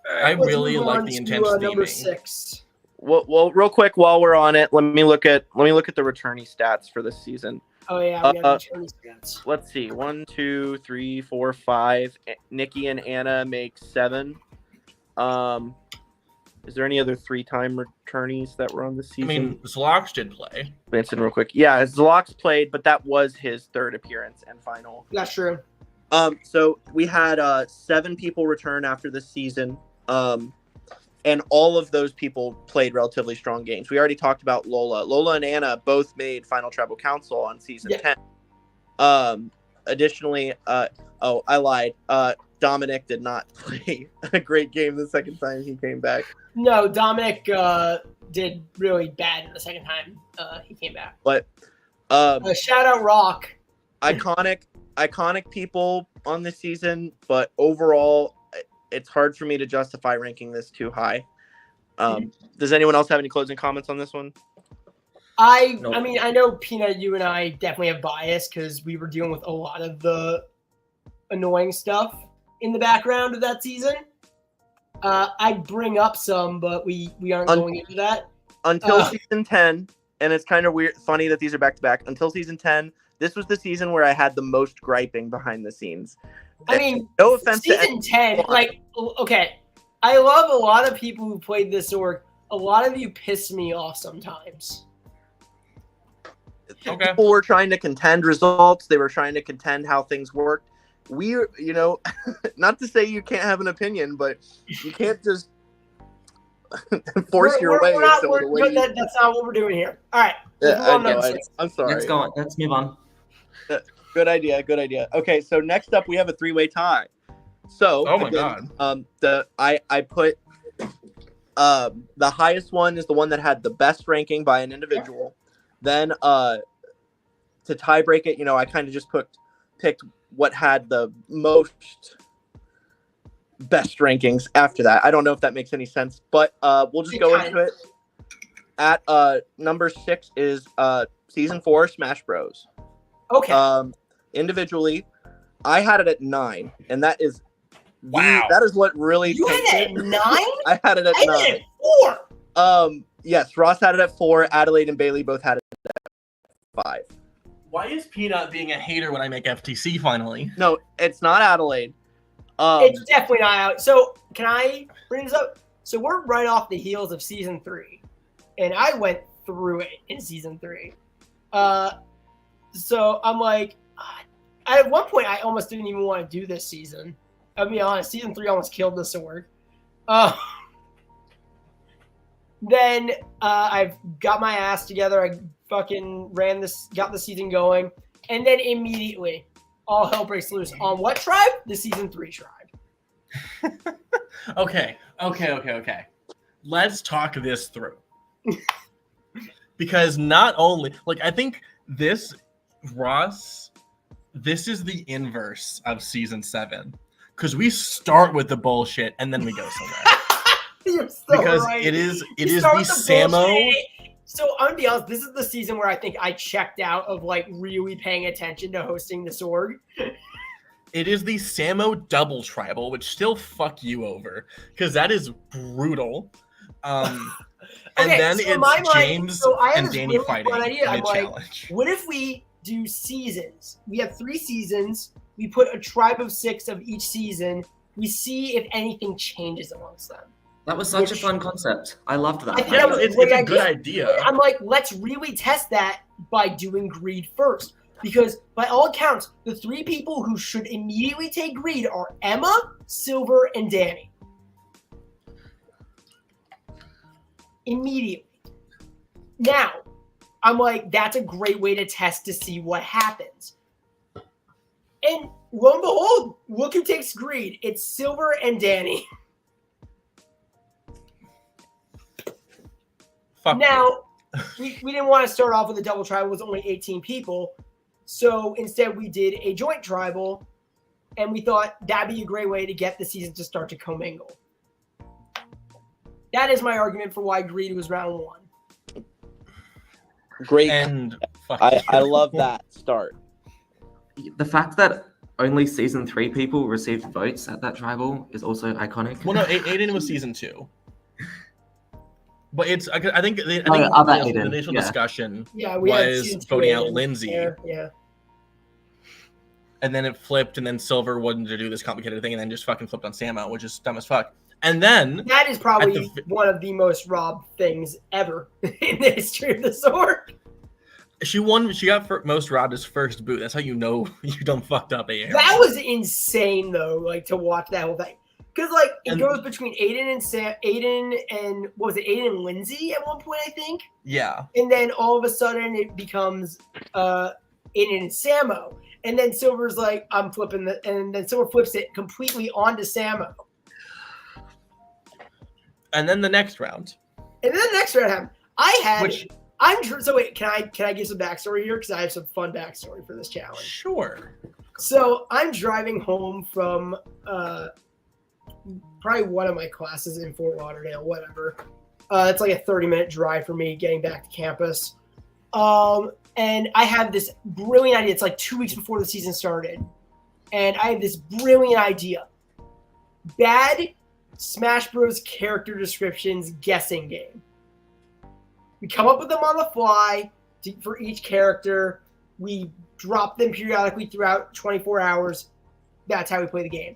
I really like the intense theming. Number 6. Well, real quick while we're on it, let me look at the returnee stats for this season. Oh yeah, we have returnee stats. Let's see. 1, 2, 3, 4, 5. Nikki and Anna make 7. Is there any other 3-time returnees that were on this season? I mean, Zlox did play. Vincent, real quick. Yeah, Zlox played, but that was his 3rd appearance and final. That's true. So we had 7 people return after this season, and all of those people played relatively strong games. We already talked about Lola. Lola and Anna both made Final Tribal Council on season 10. Additionally, I lied. Dominic did not play a great game the second time he came back. No, Dominic did really bad in the second time he came back. But shout out Rock. Iconic people on this season, but overall, it's hard for me to justify ranking this too high. Does anyone else have any closing comments on this one? I mean, I know Peanut, you and I definitely have bias because we were dealing with a lot of the annoying stuff in the background of that season. I bring up some, but we aren't going into that until season 10. And it's kind of funny that these are back to back. Until season 10, this was the season where I had the most griping behind the scenes. I mean, no offense season to 10, like, okay, I love a lot of people who played this org. A lot of you piss me off sometimes. Okay. People were trying to contend results. They were trying to contend how things worked. Not to say you can't have an opinion, but you can't just force your way. That's not what we're doing here. All right. I'm sorry. Let's go on. Let's move on. Good idea. Okay, so next up we have a 3-way tie. So oh my god. I put the highest one is the one that had the best ranking by an individual. Then to tie break it, I kind of just picked what had the most best rankings after that. I don't know if that makes any sense, but we'll just go into it. At number 6 is season 4 Smash Bros. Okay. Individually, I had it at 9, and that is wow. That is what really you had it at 9? I had it at 9. I had it at 4. Yes, Ross had it at 4. Adelaide and Bailey both had it at 5. Why is Peanut being a hater when I make FTC finally? No, it's not Adelaide. It's definitely not out. So can I bring this up? So we're right off the heels of season 3, and I went through it in season 3. So I'm like, at one point I almost didn't even want to do this season. I'll be honest, season 3 almost killed the sword. Then I've got my ass together. I fucking got the season going, and then immediately all hell breaks loose on what tribe? The season 3 tribe. Okay. Let's talk this through. Because not only, I think this, Ross, this is the inverse of season 7. Because we start with the bullshit and then we go somewhere. You're so because right. it is the Samo. So I'm gonna be honest, this is the season where I think I checked out of really paying attention to hosting this org. It is the Samo double tribal, which still fuck you over because that is brutal. And then so it's James and Danny really fighting mid-challenge. What if we do seasons? We have 3 seasons. We put a tribe of 6 of each season. We see if anything changes amongst them. That was such a fun concept. I loved that. It's a good idea. I'm like, let's really test that by doing greed first. Because by all accounts, the 3 people who should immediately take greed are Emma, Silver, and Danny. Immediately. Now, I'm like, that's a great way to test to see what happens. And lo and behold, look who takes greed. It's Silver and Danny. Now, we didn't want to start off with a double tribal. It was only 18 people. So instead, we did a joint tribal. And we thought that'd be a great way to get the season to start to commingle. That is my argument for why greed was round 1. Great. And I love that start. The fact that only season 3 people received votes at that tribal is also iconic. Well, no, Aiden was season 2. But I think the initial discussion was voting out Lindsay. Yeah. And then it flipped, and then Silver wanted to do this complicated thing, and then just fucking flipped on Samo, which is dumb as fuck. And then that is probably one of the most robbed things ever in the history of the sword. She won. She got most robbed as first boot. That's how you know you done fucked up. That was insane, though. To watch that whole thing. Because it goes between Aiden and what was it, Aiden and Lindsay at one point, I think. Yeah. And then all of a sudden it becomes Aiden and Samo, and then Silver's like, I'm flipping and then Silver flips it completely onto Samo. And then the next round. And then the next round happened. So wait, can I give some backstory here because I have some fun backstory for this challenge. Sure. So I'm driving home from probably one of my classes in Fort Lauderdale, whatever. It's like a 30-minute drive for me getting back to campus. And I have this brilliant idea. It's like 2 weeks before the season started. And I have this brilliant idea. Bad Smash Bros. Character descriptions guessing game. We come up with them on the fly for each character. We drop them periodically throughout 24 hours. That's how we play the game.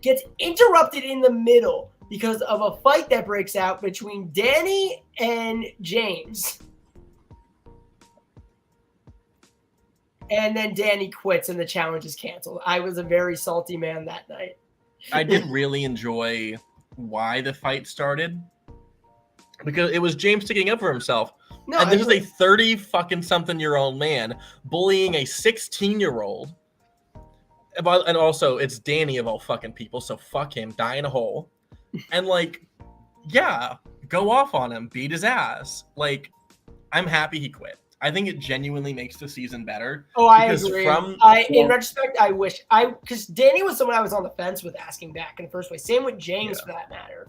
Gets interrupted in the middle because of a fight that breaks out between Danny and James. And then Danny quits and the challenge is canceled. I was a very salty man that night. I did really enjoy why the fight started. Because it was James sticking up for himself. No, and this is a 30-fucking-something-year-old man bullying a 16-year-old. And also, it's Danny of all fucking people, so fuck him, die in a hole. And, like, yeah, go off on him, beat his ass. Like, I'm happy he quit. I think it genuinely makes the season better. Oh, I agree. In retrospect, I wish because Danny was someone I was on the fence with asking back in the first place. Same with James for that matter.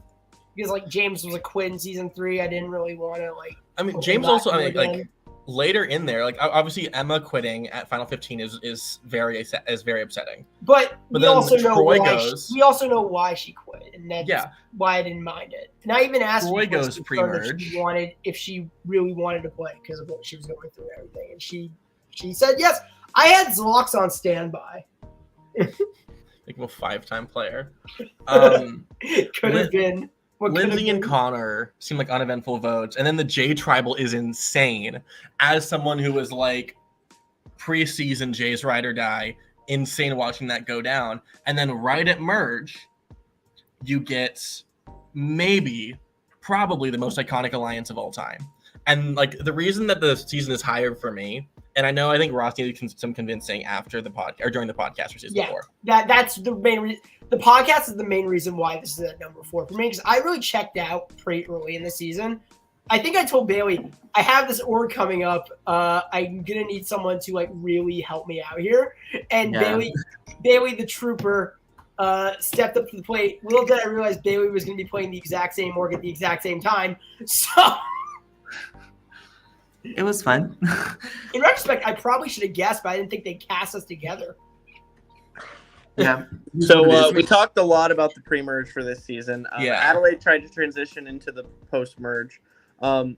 Because like James was a quit in season 3, I didn't really want to like. I mean, James also. I mean, like later in there, like obviously Emma quitting at Final 15 is very upsetting. But we then also know Troy why. Goes, we also know why she quit, and that's why I didn't mind it. And I even asked Troy goes pre-merge. If she really wanted to play because of what she was going through and everything, and she said yes. I had Zlox on standby. Like a 5-time player. Could have been. Lindsay and Connor seem like uneventful votes, and then the J Tribal is insane. As someone who was like preseason Jay's Ride or Die, insane watching that go down. And then right at merge, you get probably the most iconic alliance of all time. And like the reason that the season is higher for me, and I think Ross needed some convincing after the podcast or during the podcast for season 4. That's the main reason. The podcast is the main reason why this is at number 4 for me because I really checked out pretty early in the season. I think I told Bailey I have this org coming up. I'm gonna need someone to like really help me out here. And Bailey the trooper stepped up to the plate. Little did I realize Bailey was gonna be playing the exact same org at the exact same time. So. It was fun. In retrospect, I probably should have guessed, but I didn't think they'd cast us together. Yeah. So we talked a lot about the pre-merge for this season. Adelaide tried to transition into the post-merge. The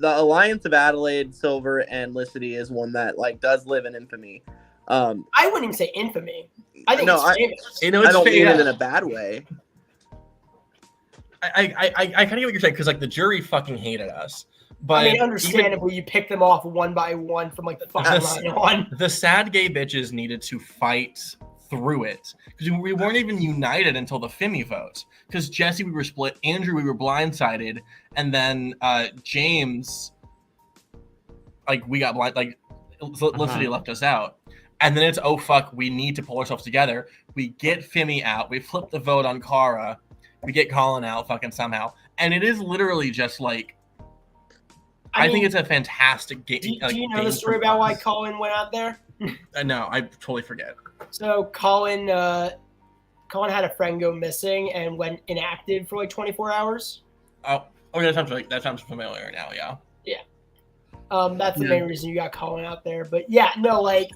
alliance of Adelaide, Silver, and Licity is one that like does live in infamy. I wouldn't even say infamy. I think it's famous. I don't mean it in a bad way. I kind of get what you're saying because like the jury fucking hated us. But I mean, understandably, you pick them off one by one from like the fucking line on. The sad gay bitches needed to fight through it because we weren't even united until the Fimi vote. Because Jesse, we were split. Andrew, we were blindsided, and then James, like we got blind. Like Felicity left us out, and then it's oh fuck, we need to pull ourselves together. We get Fimi out. We flip the vote on Kara. We get Colin out fucking somehow, and it is literally just like. I think it's a fantastic game. Do you know the story about why Colin went out there? No, I totally forget. So Colin had a friend go missing and went inactive for like 24 hours. Oh, okay, that sounds familiar now. Yeah. Yeah. That's the main reason you got Colin out there. But yeah, no, like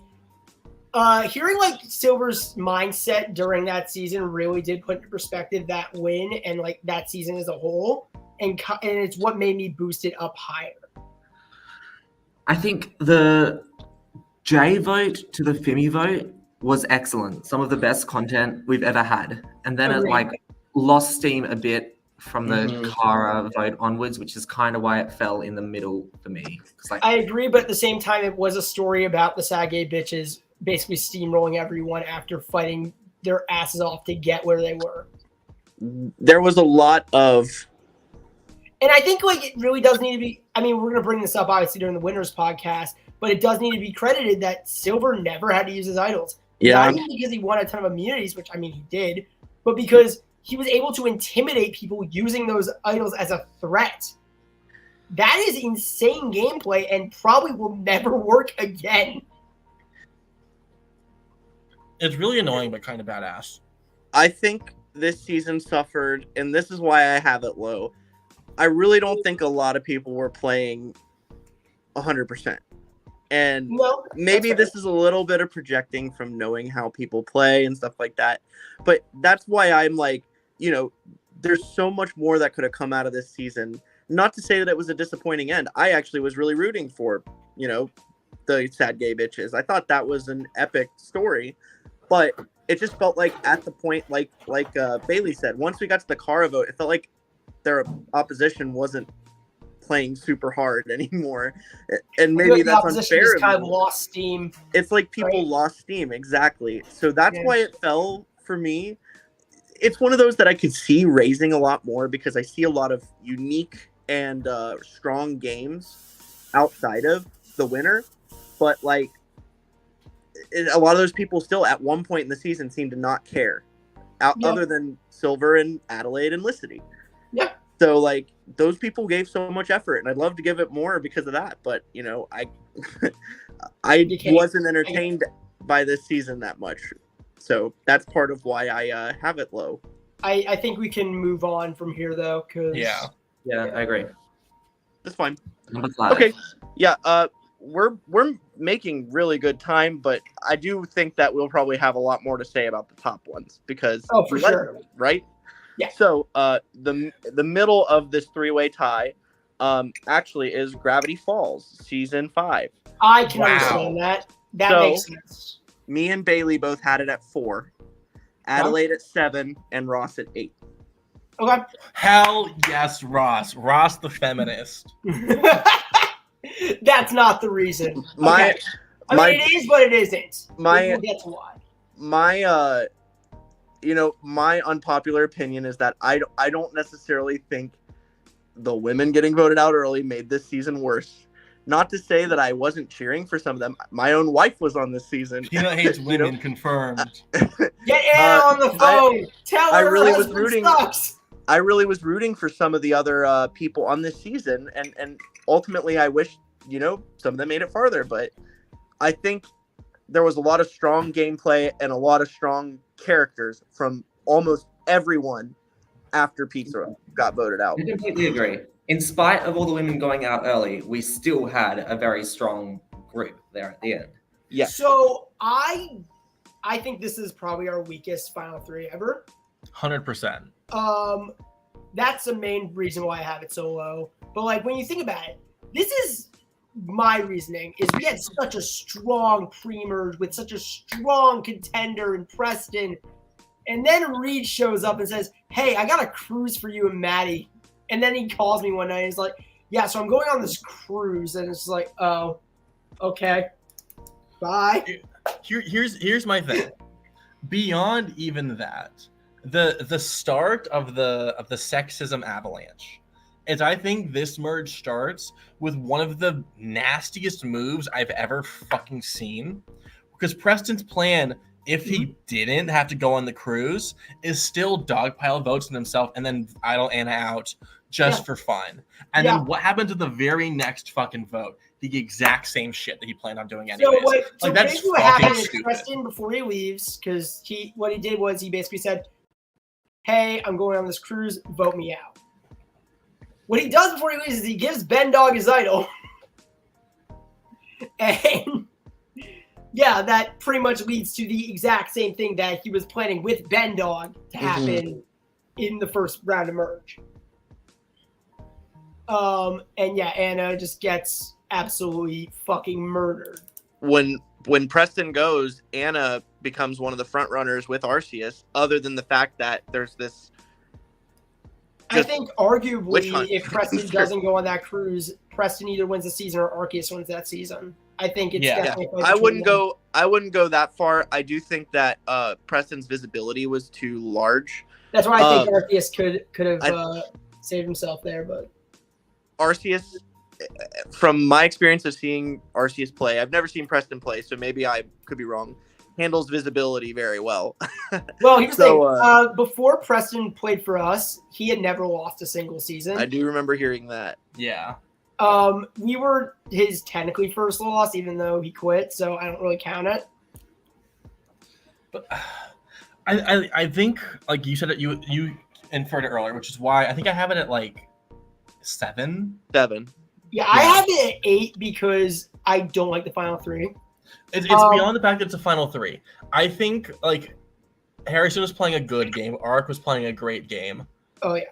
hearing like Silver's mindset during that season really did put into perspective that win and like that season as a whole, and it's what made me boost it up higher. I think the J vote to the Fimi vote was excellent. Some of the best content we've ever had. And then it like lost steam a bit from the Kara vote onwards, which is kind of why it fell in the middle for me. Like, I agree, but at the same time, it was a story about the sad gay bitches basically steamrolling everyone after fighting their asses off to get where they were. There was a lot of... And I think like it really does need to be, I mean, we're going to bring this up obviously during the Winners podcast, but it does need to be credited that Silver never had to use his idols. Yeah. Not even because he won a ton of immunities, which I mean he did, but because he was able to intimidate people using those idols as a threat. That is insane gameplay and probably will never work again. It's really annoying, but kind of badass. I think this season suffered, and this is why I have it low. I really don't think a lot of people were playing 100%. And maybe this is a little bit of projecting from knowing how people play and stuff like that. But that's why I'm like, there's so much more that could have come out of this season. Not to say that it was a disappointing end. I actually was really rooting for, the sad gay bitches. I thought that was an epic story. But it just felt like at the point, like Bailey said, once we got to the Kara vote, it felt like their opposition wasn't playing super hard anymore, and maybe that's unfair. Just kind of lost steam. It's like people lost steam, exactly. So that's why it fell for me. It's one of those that I could see raising a lot more because I see a lot of unique and strong games outside of the winner, but like a lot of those people still at one point in the season seem to not care, other than Silver and Adelaide and Licity. Yeah. So like those people gave so much effort, and I'd love to give it more because of that. But I wasn't entertained by this season that much, so that's part of why I have it low. I think we can move on from here though, because yeah, I agree. That's fine. Okay, yeah. We're making really good time, but I do think that we'll probably have a lot more to say about the top ones because for sure, right? Yeah. So the middle of this three-way tie actually is Gravity Falls season 5. I can understand that. That makes sense. Me and Bailey both had it at 4, Adelaide at 7, and Ross at 8. Okay. Hell yes, Ross. Ross the feminist. That's not the reason. It is, but it isn't. We'll get to why. My my unpopular opinion is that I don't necessarily think the women getting voted out early made this season worse. Not to say that I wasn't cheering for some of them. My own wife was on this season. Peanut hates women, confirmed. Get Anna on the phone. Tell her her husband sucks. I really was rooting for some of the other people on this season, and ultimately I wish, some of them made it farther. But I think there was a lot of strong gameplay and a lot of strong characters from almost everyone after Pizza got voted out. I completely agree. In spite of all the women going out early, we still had a very strong group there at the end. Yeah. So I think this is probably our weakest final 3 ever. 100%. That's the main reason why I have it so low. But like when you think about it, this is my reasoning is we had such a strong pre-merge with such a strong contender in Preston, and then Reed shows up and says, "Hey, I got a cruise for you and Maddie." And then he calls me one night and he's like, "Yeah, so I'm going on this cruise," and it's like, "Oh, okay, bye." Here's my thing. Beyond even that, the start of the sexism avalanche is, I think this merge starts with one of the nastiest moves I've ever fucking seen. Because Preston's plan, if he didn't have to go on the cruise, is still dogpile votes in himself and then idle Anna out just for fun. And then what happened to the very next fucking vote? The exact same shit that he planned on doing anyways. So basically what happened is Preston, before he leaves, because what he did was he basically said, "Hey, I'm going on this cruise, vote me out." What he does before he leaves is he gives Ben Dog his idol. And yeah, that pretty much leads to the exact same thing that he was planning with Ben Dog to happen in the first round of merge. And yeah, Anna just gets absolutely fucking murdered. When Preston goes, Anna becomes one of the front runners with Arceus, other than the fact that there's this. I think arguably if Preston doesn't go on that cruise, Preston either wins the season or Arceus wins that season. I think it's definitely. I wouldn't go that far. I do think that Preston's visibility was too large. That's why I think Arceus could have saved himself there, but Arceus, from my experience of seeing Arceus play, I've never seen Preston play, so maybe I could be wrong, handles visibility very well. Well, here's the thing. Before Preston played for us, he had never lost a single season. I do remember hearing that. Yeah. We were his technically first loss, even though he quit, so I don't really count it. But I think, like you said, it, you inferred it earlier, which is why I think I have it at like 7. 7. Yeah, I have it at 8 because I don't like the final 3. It's beyond the fact that it's a final 3. I think like Harrison was playing a good game. Ark was playing a great game. Oh yeah.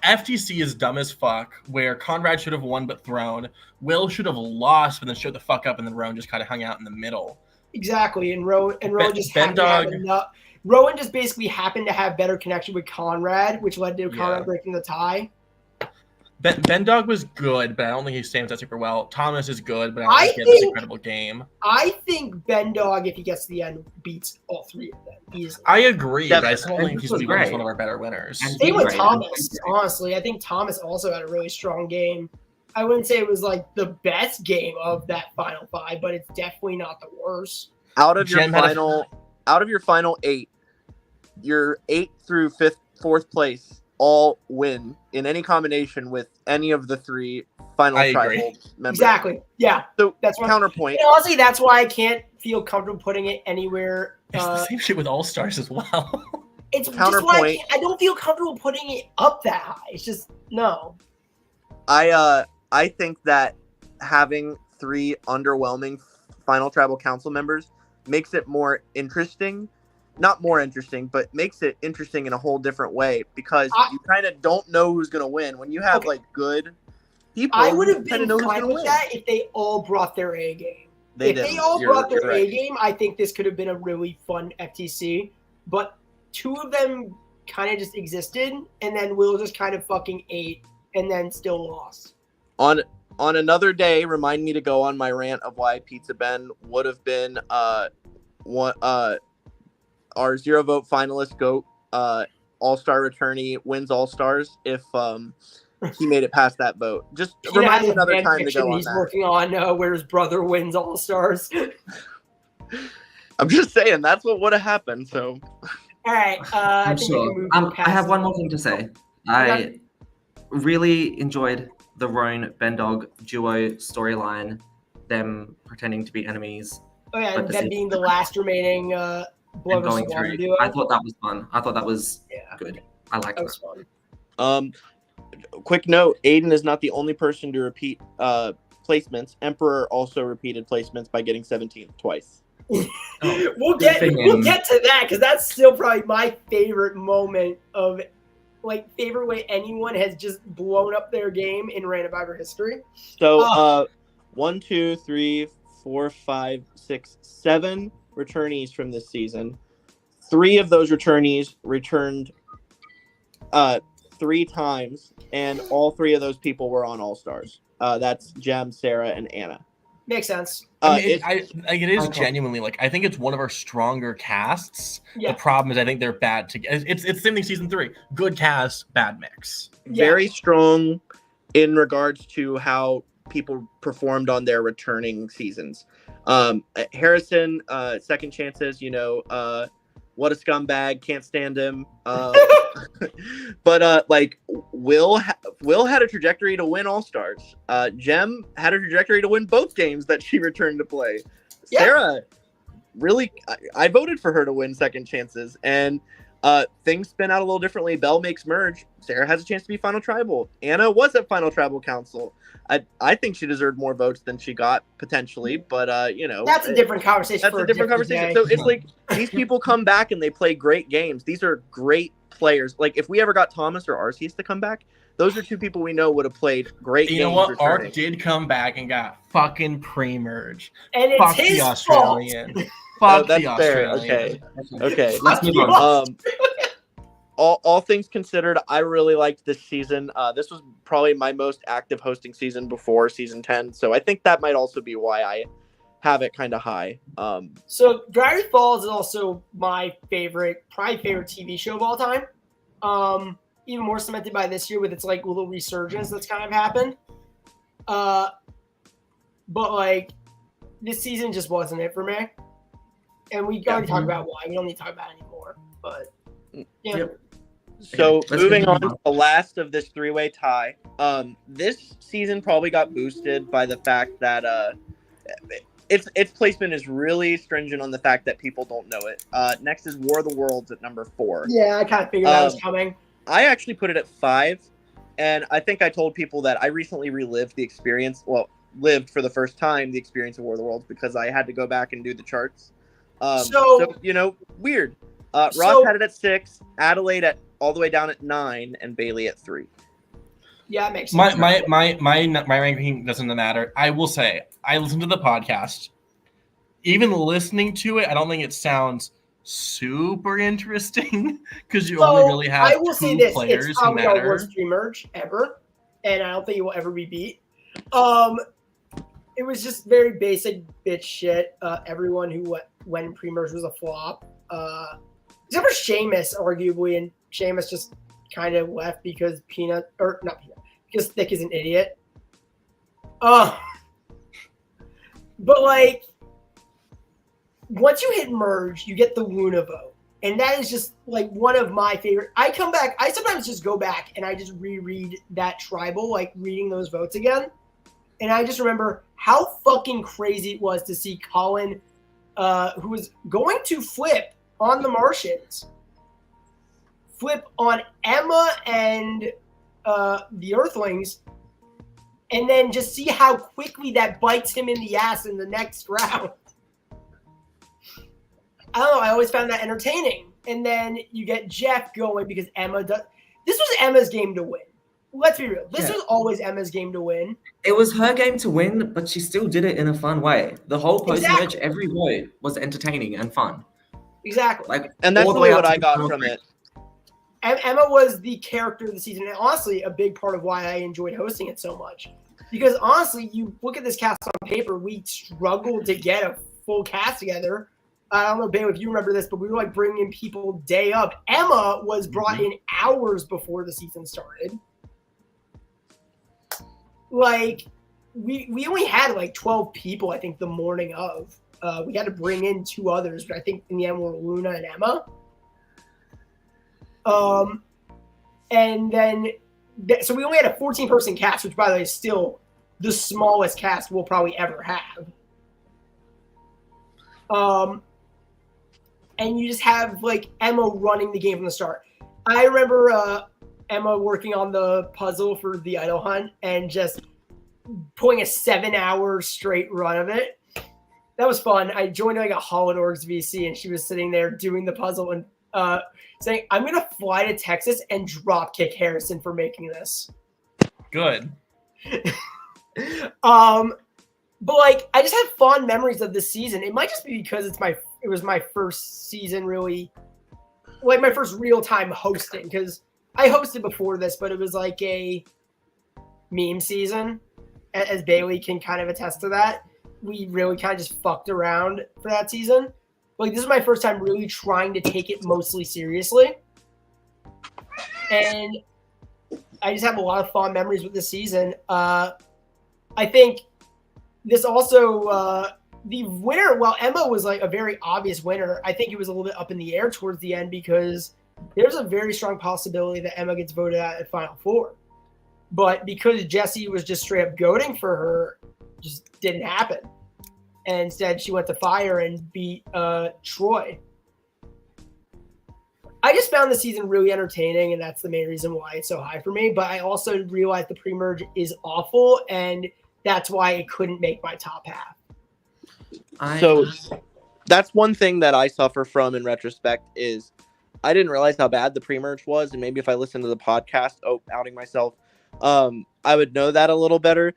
FTC is dumb as fuck, where Conrad should have won but thrown. Will should have lost but then showed the fuck up, and then Rowan just kind of hung out in the middle. Exactly, and Rowan just happened to have enough. Rowan just basically happened to have better connection with Conrad, which led to Conrad breaking the tie. Ben Dog was good, but I don't think he stands out super well. Thomas is good, but I don't think he had this incredible game. I think Ben Dog, if he gets to the end, beats all 3 of them easily. I agree, but I still think he's one of our better winners. Same with Thomas, honestly. I think Thomas also had a really strong game. I wouldn't say it was like the best game of that final 5, but it's definitely not the worst. Out of your final 8, your 8th through 4th place all win in any combination with any of the 3 final tribal members. Exactly. Yeah. So that's counterpoint. And honestly, that's why I can't feel comfortable putting it anywhere. It's the same shit with All Stars as well. It's just why I don't feel comfortable putting it up that high. It's just no. I think that having 3 underwhelming final tribal council members makes it more interesting. Not more interesting, but makes it interesting in a whole different way because you kind of don't know who's going to win. When you have like good people, I would have been fine with that if they all brought their A game. If they all brought their A game, I think this could have been a really fun FTC. But 2 of them kind of just existed, and then Will just kind of fucking ate and then still lost. On another day, remind me to go on my rant of why Pizza Ben would have been our 0 vote finalist GOAT all-star returnee wins all-stars if he made it past that vote. Just remind me another time to go on he's working on where his brother wins all-stars. I'm just saying that's what would have happened. So all right, I have one more thing to say. I really enjoyed the Roan Bendog duo storyline, them pretending to be enemies. Oh yeah, and them being the last remaining and going through. Duo. I thought that was fun. I thought that was good. I liked that. Was fun. Quick note: Aiden is not the only person to repeat placements. Emperor also repeated placements by getting 17th twice. We'll get to that because that's still probably my favorite moment of favorite way anyone has just blown up their game in Randomvivor history. So 1, 2, 3, 4, 5, 6, 7 returnees from this season. 3 of those returnees returned 3 times, and all 3 of those people were on All Stars. That's Jem, Sarah, and Anna. Makes sense. It is genuinely I think it's one of our stronger casts. Yeah. The problem is I think they're bad together. It's the same thing season 3. Good cast, bad mix. Very strong in regards to how people performed on their returning seasons. Harrison, second chances, what a scumbag, can't stand him. But Will had a trajectory to win All Stars. Jem had a trajectory to win both games that she returned to play. Yeah. Sarah, really, I voted for her to win second chances, and things spin out a little differently. Belle makes merge. Sarah has a chance to be final tribal. Anna was at final tribal council. I think she deserved more votes than she got potentially, but that's a different conversation. That's a different conversation. So it's these people come back and they play great games. These are great players. If we ever got Thomas or Arceus to come back, those are 2 people we know would have played great games. You know what? Arc did come back and got fucking pre-merge. And it's Fuck his the Australian. fault. Fuck that's the Australian. Fair. Okay. Let's move on. All things considered, I really liked this season. This was probably my most active hosting season before season 10, so I think that might also be why I have it kind of high. So Gravity Falls is also my probably favorite TV show of all time. Even more cemented by this year with its little resurgence that's kind of happened. But this season just wasn't it for me. And we already talked about why. We don't need to talk about it anymore. But yeah. Yep. So moving on to the last of this 3-way tie. This season probably got boosted by the fact that its placement is really stringent on the fact that people don't know it. Next is War of the Worlds at number 4. Yeah, I kind of figured that was coming. I actually put it at 5. And I think I told people that I recently relived the experience. Well, lived for the first time the experience of War of the Worlds because I had to go back and do the charts. So weird. Ross had it at 6, Adelaide at all the way down at 9, and Bailey at 3. Yeah, it makes sense. My ranking doesn't matter. I will say I listened to the podcast. Even listening to it, I don't think it sounds super interesting because you only really have I will two say this, players it's who probably our matter. worst pre-merge ever, and I don't think it will ever be beat. It was just very basic bitch shit. Everyone who went pre-merge was a flop. Except for Seamus, arguably, and Seamus just kind of left because because Thick is an idiot. But like, once you hit merge, you get the Luna vote. And that is just like one of my favorite. I sometimes just go back and I just reread that tribal, like reading those votes again. And I just remember how fucking crazy it was to see Colin, who was going to flip on the Martians, flip on Emma and the Earthlings, and then just see how quickly that bites him in the ass in the next round. I don't know. I always found that entertaining. And then you get Jeff going because Emma does. This was Emma's game to win. Let's be real. This was always Emma's game to win. It was her game to win, but she still did it in a fun way. The whole post-merge, every vote was entertaining and fun. Exactly. And that's really what I got from it. Emma was the character of the season, and honestly, a big part of why I enjoyed hosting it so much. Because honestly, you look at this cast on paper, we struggled to get a full cast together. I don't know, Babe, if you remember this, but we were like bringing in people day of. Emma was brought in hours before the season started. Like, we only had like 12 people, I think, the morning of. We had to bring in 2 others, but I think in the end were Luna and Emma. And then, so we only had a 14-person cast, which, by the way, is still the smallest cast we'll probably ever have. And you just have, like, Emma running the game from the start. I remember Emma working on the puzzle for the Idol Hunt and just pulling a 7-hour straight run of it. That was fun. I joined, like, a Holodorgs VC, and she was sitting there doing the puzzle and saying, I'm going to fly to Texas and drop kick Harrison for making this. Good. But like, I just have fond memories of this season. It might just be because it was my first season, really, like my first real time hosting. Because I hosted before this, but it was like a meme season, as Bailey can kind of attest to that. We really kind of just fucked around for that season. Like, this is my first time really trying to take it mostly seriously. And I just have a lot of fond memories with this season. I think this also, the winner, while Emma was like a very obvious winner, I think it was a little bit up in the air towards the end because there's a very strong possibility that Emma gets voted out at Final Four. But because Jessie was just straight up goading for her, just didn't happen. And instead, she went to Fire and beat Troy. I just found the season really entertaining, and that's the main reason why it's so high for me. But I also realized the pre-merge is awful, and that's why it couldn't make my top half. So that's one thing that I suffer from in retrospect is I didn't realize how bad the pre-merge was, and maybe if I listened to the podcast, outing myself, I would know that a little better.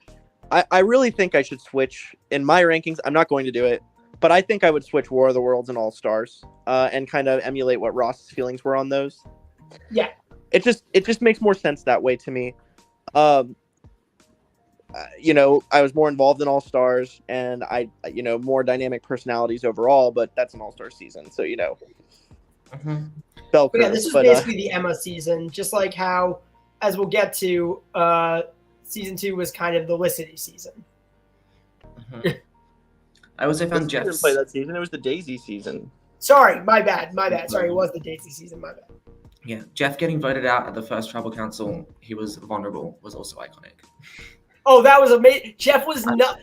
I really think I should switch in my rankings. I'm not going to do it, but I think I would switch War of the Worlds and All Stars and kind of emulate what Ross's feelings were on those. Yeah, it just makes more sense that way to me. You know, I was more involved in All Stars, and I more dynamic personalities overall. But that's an All Star season, so bell curve. Yeah, this is basically the Emma season, just like how, as we'll get to. Season 2 was kind of the Licity season. I also found Jeff didn't play that season. It was the Daisy season. Sorry, my bad. Sorry, it was the Daisy season. My bad. Yeah, Jeff getting voted out at the first tribal council. He was vulnerable. Was also iconic. Oh, that was amazing. Jeff was not.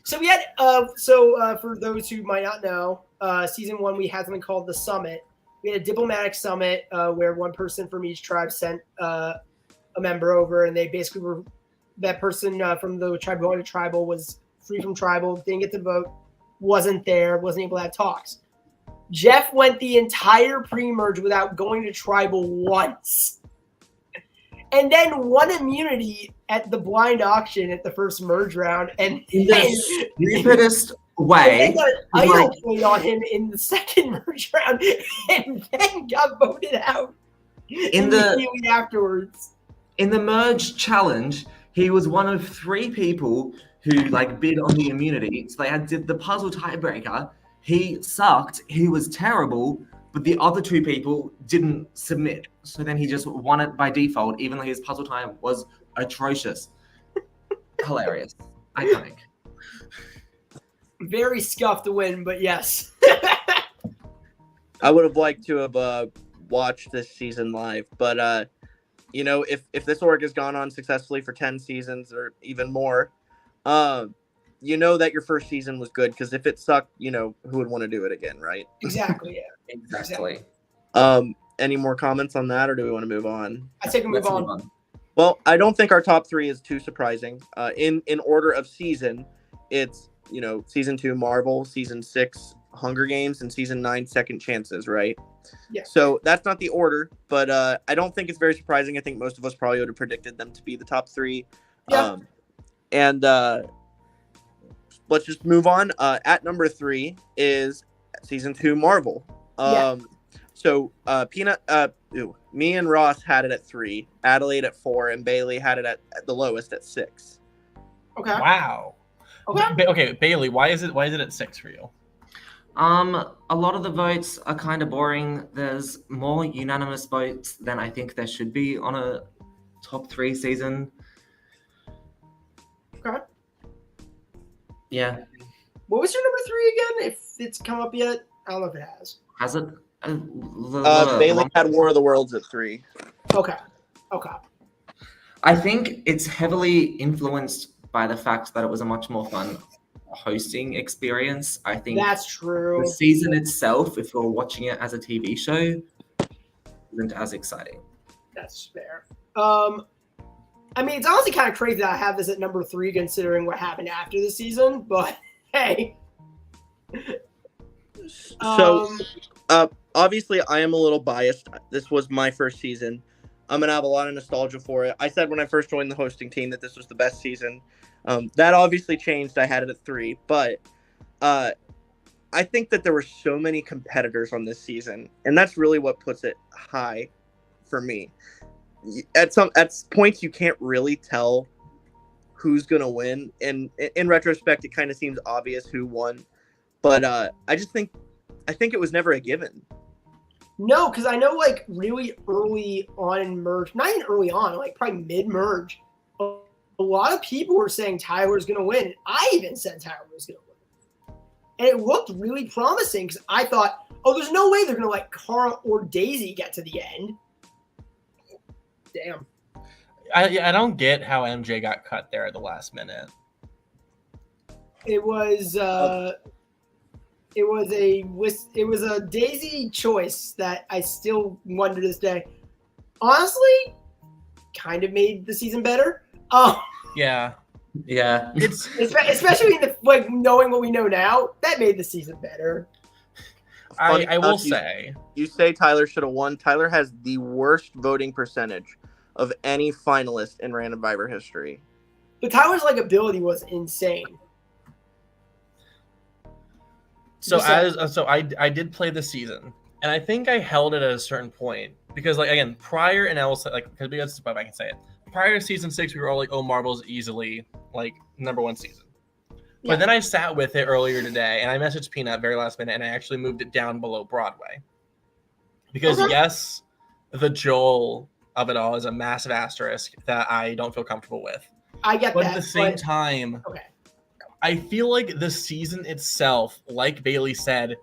So we had. For those who might not know, season 1 we had something called the Summit. We had a diplomatic summit where one person from each tribe sent a member over, and they basically were that person from the tribe going to tribal was free from tribal, didn't get to vote, wasn't there, wasn't able to have talks. Jeff went the entire pre-merge without going to tribal once. And then won immunity at the blind auction at the first merge round. And in the stupidest way. And got an idol played on him in the second merge round and then got voted out immediately afterwards. In the merge challenge, he was one of 3 people who bid on the immunity. So they did the puzzle tiebreaker. He sucked. He was terrible. But the other 2 people didn't submit. So then he just won it by default, even though his puzzle time was atrocious. Hilarious. Iconic. Very scuffed to win, but yes. I would have liked to have watched this season live. But, if this org has gone on successfully for 10 seasons or even more, that your first season was good, because if it sucked, who would want to do it again, right? Exactly, yeah. Exactly. Any more comments on that, or do we want to move on? I think we move on. Well, I don't think our top 3 is too surprising. In order of season, it's, season 2 Marvel, season 6 Hunger Games, and season 9 Second Chances, right? Yeah. So that's not the order, but I don't think it's very surprising. I think most of us probably would have predicted them to be the top 3. Yeah. And let's just move on. At number 3 is season 2 Marvel. So Peanut, me and Ross had it at 3, Adelaide at 4, and Bailey had it at the lowest at 6. Okay. Wow. Okay, Bailey, why is it at 6 for you? A lot of the votes are kind of boring. There's more unanimous votes than I think there should be on a top 3 season. Okay. Yeah. What was your number 3 again? If it's come up yet, I don't know if it has. Has it? Bailey had War of the Worlds at 3. Okay. I think it's heavily influenced by the fact that it was a much more fun hosting experience. I think that's true. The season itself, if you're watching it as a TV show, isn't as exciting. That's fair. I mean, it's honestly kind of crazy that I have this at number 3 considering what happened after the season, but hey. So, obviously, I am a little biased. This was my first season. I'm going to have a lot of nostalgia for it. I said when I first joined the hosting team that this was the best season. That obviously changed. I had it at 3. But I think that there were so many competitors on this season, and that's really what puts it high for me. At points, you can't really tell who's going to win. And in retrospect, it kind of seems obvious who won. But I think it was never a given. No, because I know really early on in merge, not even early on, probably mid-merge, a lot of people were saying Tyler was going to win. I even said Tyler was going to win. And it looked really promising because I thought, there's no way they're going to let Carl or Daisy get to the end. Damn. I don't get how MJ got cut there at the last minute. It was a Daisy choice that I still wonder to this day. Honestly, kind of made the season better. Yeah. It's especially in the knowing what we know now, that made the season better. I will say, you say Tyler should have won. Tyler has the worst voting percentage of any finalist in Randomvivor history. But Tyler's ability was insane. So I did play this season, and I think I held it at a certain point because again prior, and I will say because we if I can say it, prior to season 6 we were all oh, Marvel's easily number 1 season. Yeah. But then I sat with it earlier today, and I messaged Peanut very last minute, and I actually moved it down below Broadway because yes, the Joel of it all is a massive asterisk that I don't feel comfortable with. I get but that. At the same time, okay. I feel like the season itself, like Bailey said,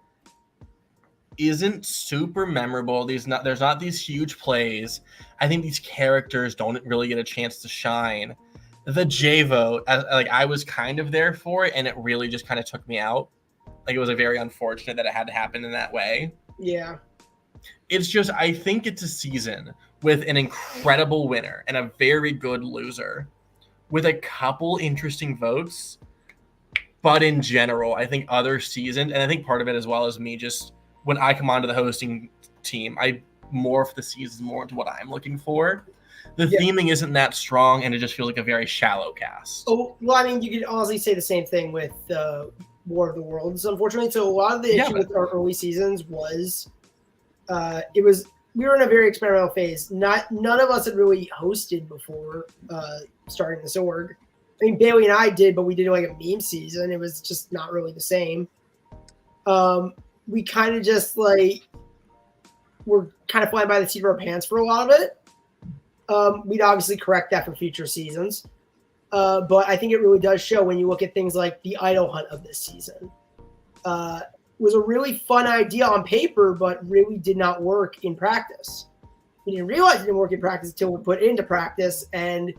isn't super memorable. There's not these huge plays. I think these characters don't really get a chance to shine. The J vote, I was kind of there for it, and it really just kind of took me out. It was very unfortunate that it had to happen in that way. Yeah. It's just I think it's a season with an incredible winner and a very good loser, with a couple interesting votes. But in general, I think other seasons, and I think part of it as well as me, just when I come onto the hosting team, I morph the seasons more into what I'm looking for. The theming isn't that strong, and it just feels like a very shallow cast. Oh, well, I mean, you could honestly say the same thing with War of the Worlds, unfortunately. So a lot of the issue with our early seasons was we were in a very experimental phase. None of us had really hosted before starting this org. I mean, Bailey and I did, but we did like a meme season. It was just not really the same. We kind of just like were kind of flying by the seat of our pants for a lot of it. We'd obviously correct that for future seasons. But I think it really does show when you look at things like the idol hunt of this season. Was a really fun idea on paper, but really did not work in practice. We didn't realize it didn't work in practice until we put it into practice, and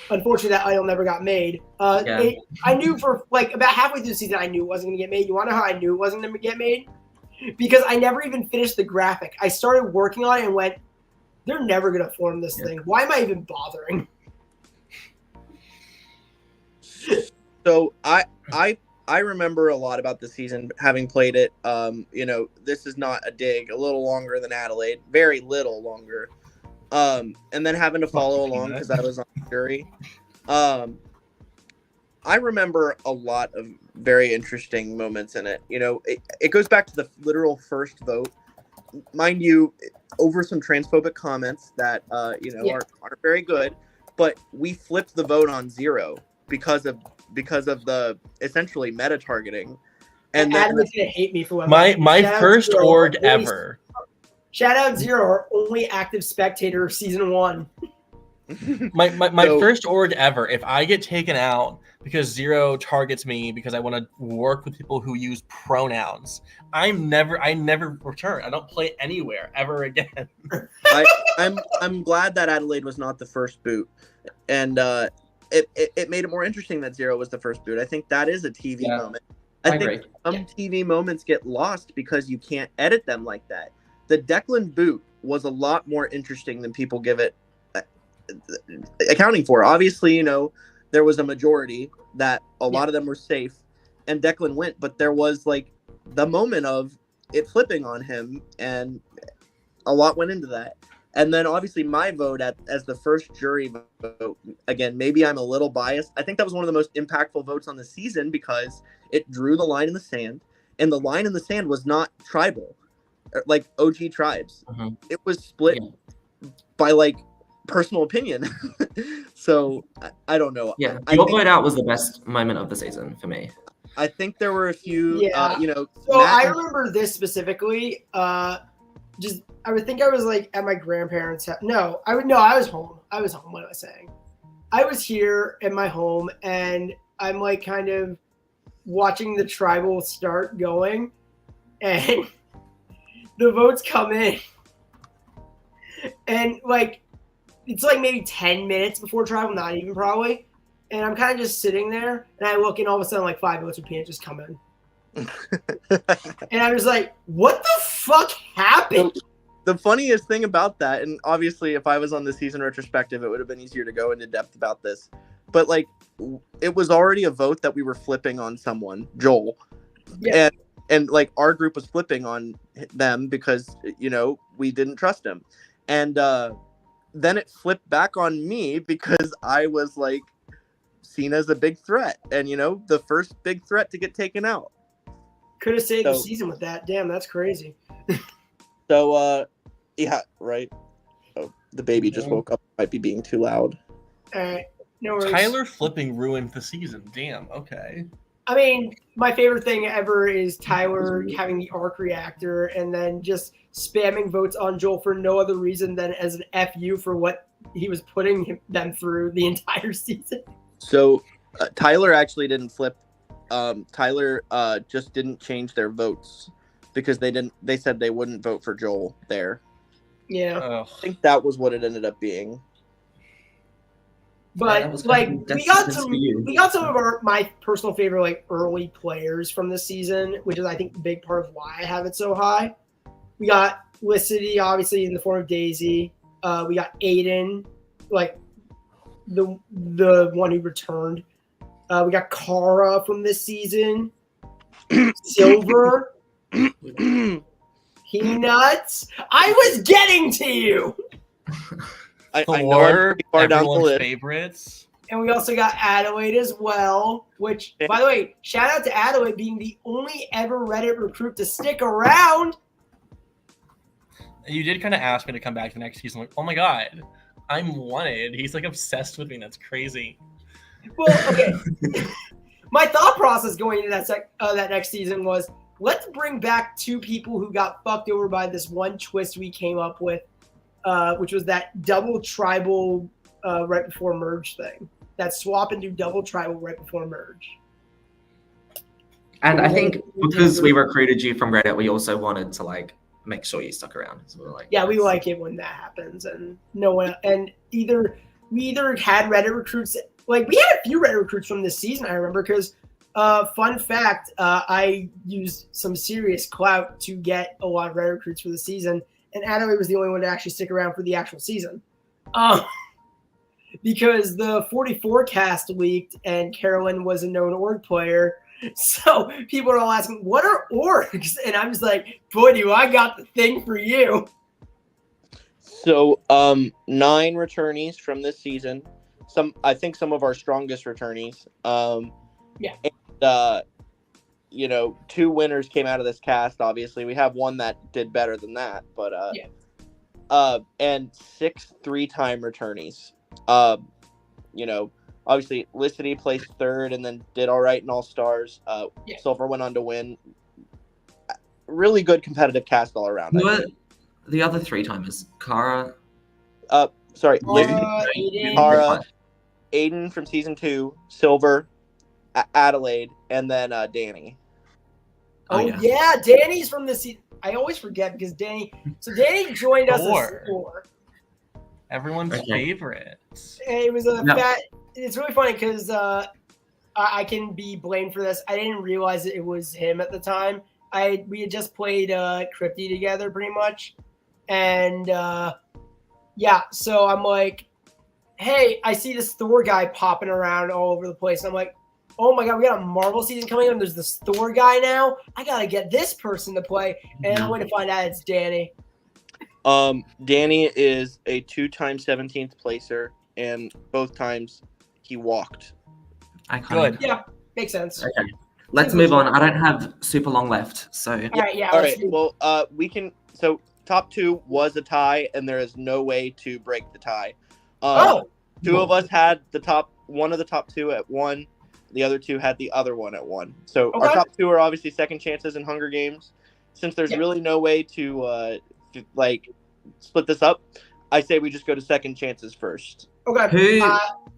unfortunately that idol never got made. I knew for like about halfway through the season I knew it wasn't going to get made. You want to know how I knew it wasn't going to get made? Because I never even finished the graphic. I started working on it and went, they're never going to form this thing. Why am I even bothering? So I remember a lot about the season, having played it. This is not a dig. A little longer than Adelaide, very little longer. And then having to follow along because I was on the jury. I remember a lot of very interesting moments in it. It goes back to the literal first vote, mind you, over some transphobic comments that aren't very good. But we flipped the vote on Zero because of the essentially meta targeting. And Adam's gonna hate me for what my first org ever. Shout out Zero, our only active spectator of season 1. My first org ever. If I get taken out because Zero targets me because I want to work with people who use pronouns, I never return. I don't play anywhere ever again. I'm glad that Adelaide was not the first boot, and it made it more interesting that Zero was the first boot. I think that is a TV moment. I think some TV moments get lost because you can't edit them like that. The Declan boot was a lot more interesting than people give it accounting for. Obviously, there was a majority that a lot of them were safe, and Declan went, but there was like the moment of it flipping on him, and a lot went into that. And then obviously my vote as the first jury vote, again, maybe I'm a little biased. I think that was one of the most impactful votes on the season because it drew the line in the sand, and the line in the sand was not tribal, like OG tribes. It was split by like personal opinion. So I don't know. Yeah, your vote out was the best moment of the season for me. I think there were a few, So I remember this specifically. I would think I was like at my grandparents' house. I was home. What am I saying? I was here at my home, and I'm like kind of watching the tribal start going, and the votes come in, and like it's like maybe 10 minutes before tribal, not even probably, and I'm kind of just sitting there, and I look, and all of a sudden like 5 votes for peanut just come in. And I was like, what the fuck happened? The funniest thing about that, and obviously if I was on the season retrospective, it would have been easier to go into depth about this, but like it was already a vote that we were flipping on someone, Joel. And like our group was flipping on them because we didn't trust him, and then it flipped back on me because I was like seen as a big threat, and the first big threat to get taken out. Could have saved the season with that. Damn, that's crazy. So, yeah, right. Oh, the baby just woke up. Might be being too loud. All right, no worries. Tyler flipping ruined the season. Damn. Okay. I mean, my favorite thing ever is Tyler having the arc reactor and then just spamming votes on Joel for no other reason than as an FU for what he was putting them through the entire season. So, Tyler actually didn't flip. Tyler just didn't change their votes because they said they wouldn't vote for Joel there. Yeah. I think that was what it ended up being. But like we got some of my personal favorite like early players from this season, which is I think a big part of why I have it so high. We got Licity obviously in the form of Daisy. We got Aiden, like the one who returned. We got Kara from this season. Silver. Peanuts. I was getting to you. I know I'm pretty far down the everyone's list. favorites. And we also got Adelaide as well, which, by the way, shout out to Adelaide being the only ever Reddit recruit to stick around. You did kind of ask me to come back the next season. Like, oh my god, I'm wanted. He's like obsessed with me. That's crazy. Well, okay. My thought process going into that next season was, let's bring back two people who got fucked over by this one twist we came up with, which was that double tribal right before merge thing. That swap and do double tribal right before merge. And I think because we recruited you from Reddit, we also wanted to like make sure you stuck around. So we're like, yeah, we like it when that happens, and no one. And we either had Reddit recruits. Like we had a few Reddit recruits from this season. I remember because, fun fact, I used some serious clout to get a lot of Reddit recruits for the season, and Adelaide was the only one to actually stick around for the actual season. Because the 44 cast leaked and Carolyn was a known org player. So people are all asking, what are orgs? And I'm just like, boy, do I got the thing for you. So 9 returnees from this season. I think some of our strongest returnees. Yeah. And, 2 winners came out of this cast, obviously. We have one that did better than that, but and 6 3-time returnees. Obviously Licity placed 3rd and then did all right in All Stars. Silver went on to win. Really good competitive cast all around. The other 3-timers, Kara. Sorry, Aiden. Kara, Aiden from season 2, Silver, Adelaide, and then Danny. Oh yeah, Danny's from the season. I always forget because Danny joined us as 4. Everyone's favorite. It was it's really funny because I can be blamed for this. I didn't realize it was him at the time. We had just played Crypty together pretty much. And so I'm like, hey, I see this Thor guy popping around all over the place. I'm like, oh my god, we got a Marvel season coming up. There's this Thor guy now. I gotta get this person to play. And I'm going to find out it's Danny. Danny is a 2-time 17th placer, and both times he walked. Good. Yeah, makes sense. Okay, let's move on. I don't have super long left, so. All right. Well, we can. So top 2 was a tie, and there is no way to break the tie. 2 of us had one of the top 2 at 1. The other 2 had the other one at 1. So our top 2 are obviously second chances in Hunger Games. Since there's really no way to split this up, I say we just go to second chances first. Okay.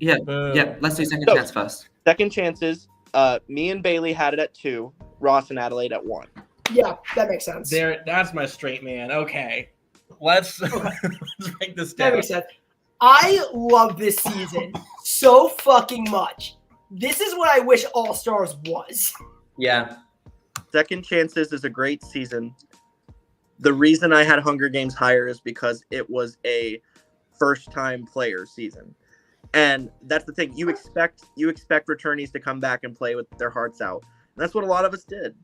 Let's do second chance first. Second chances. Me and Bailey had it at 2. Ross and Adelaide at 1. Yeah, that makes sense. That's my straight man. Okay. Let's break this down. That makes sense. I love this season so fucking much. This is what I wish All Stars was. Yeah. Second Chances is a great season. The reason I had Hunger Games higher is because it was a first-time player season. And that's the thing. You expect returnees to come back and play with their hearts out. And that's what a lot of us did.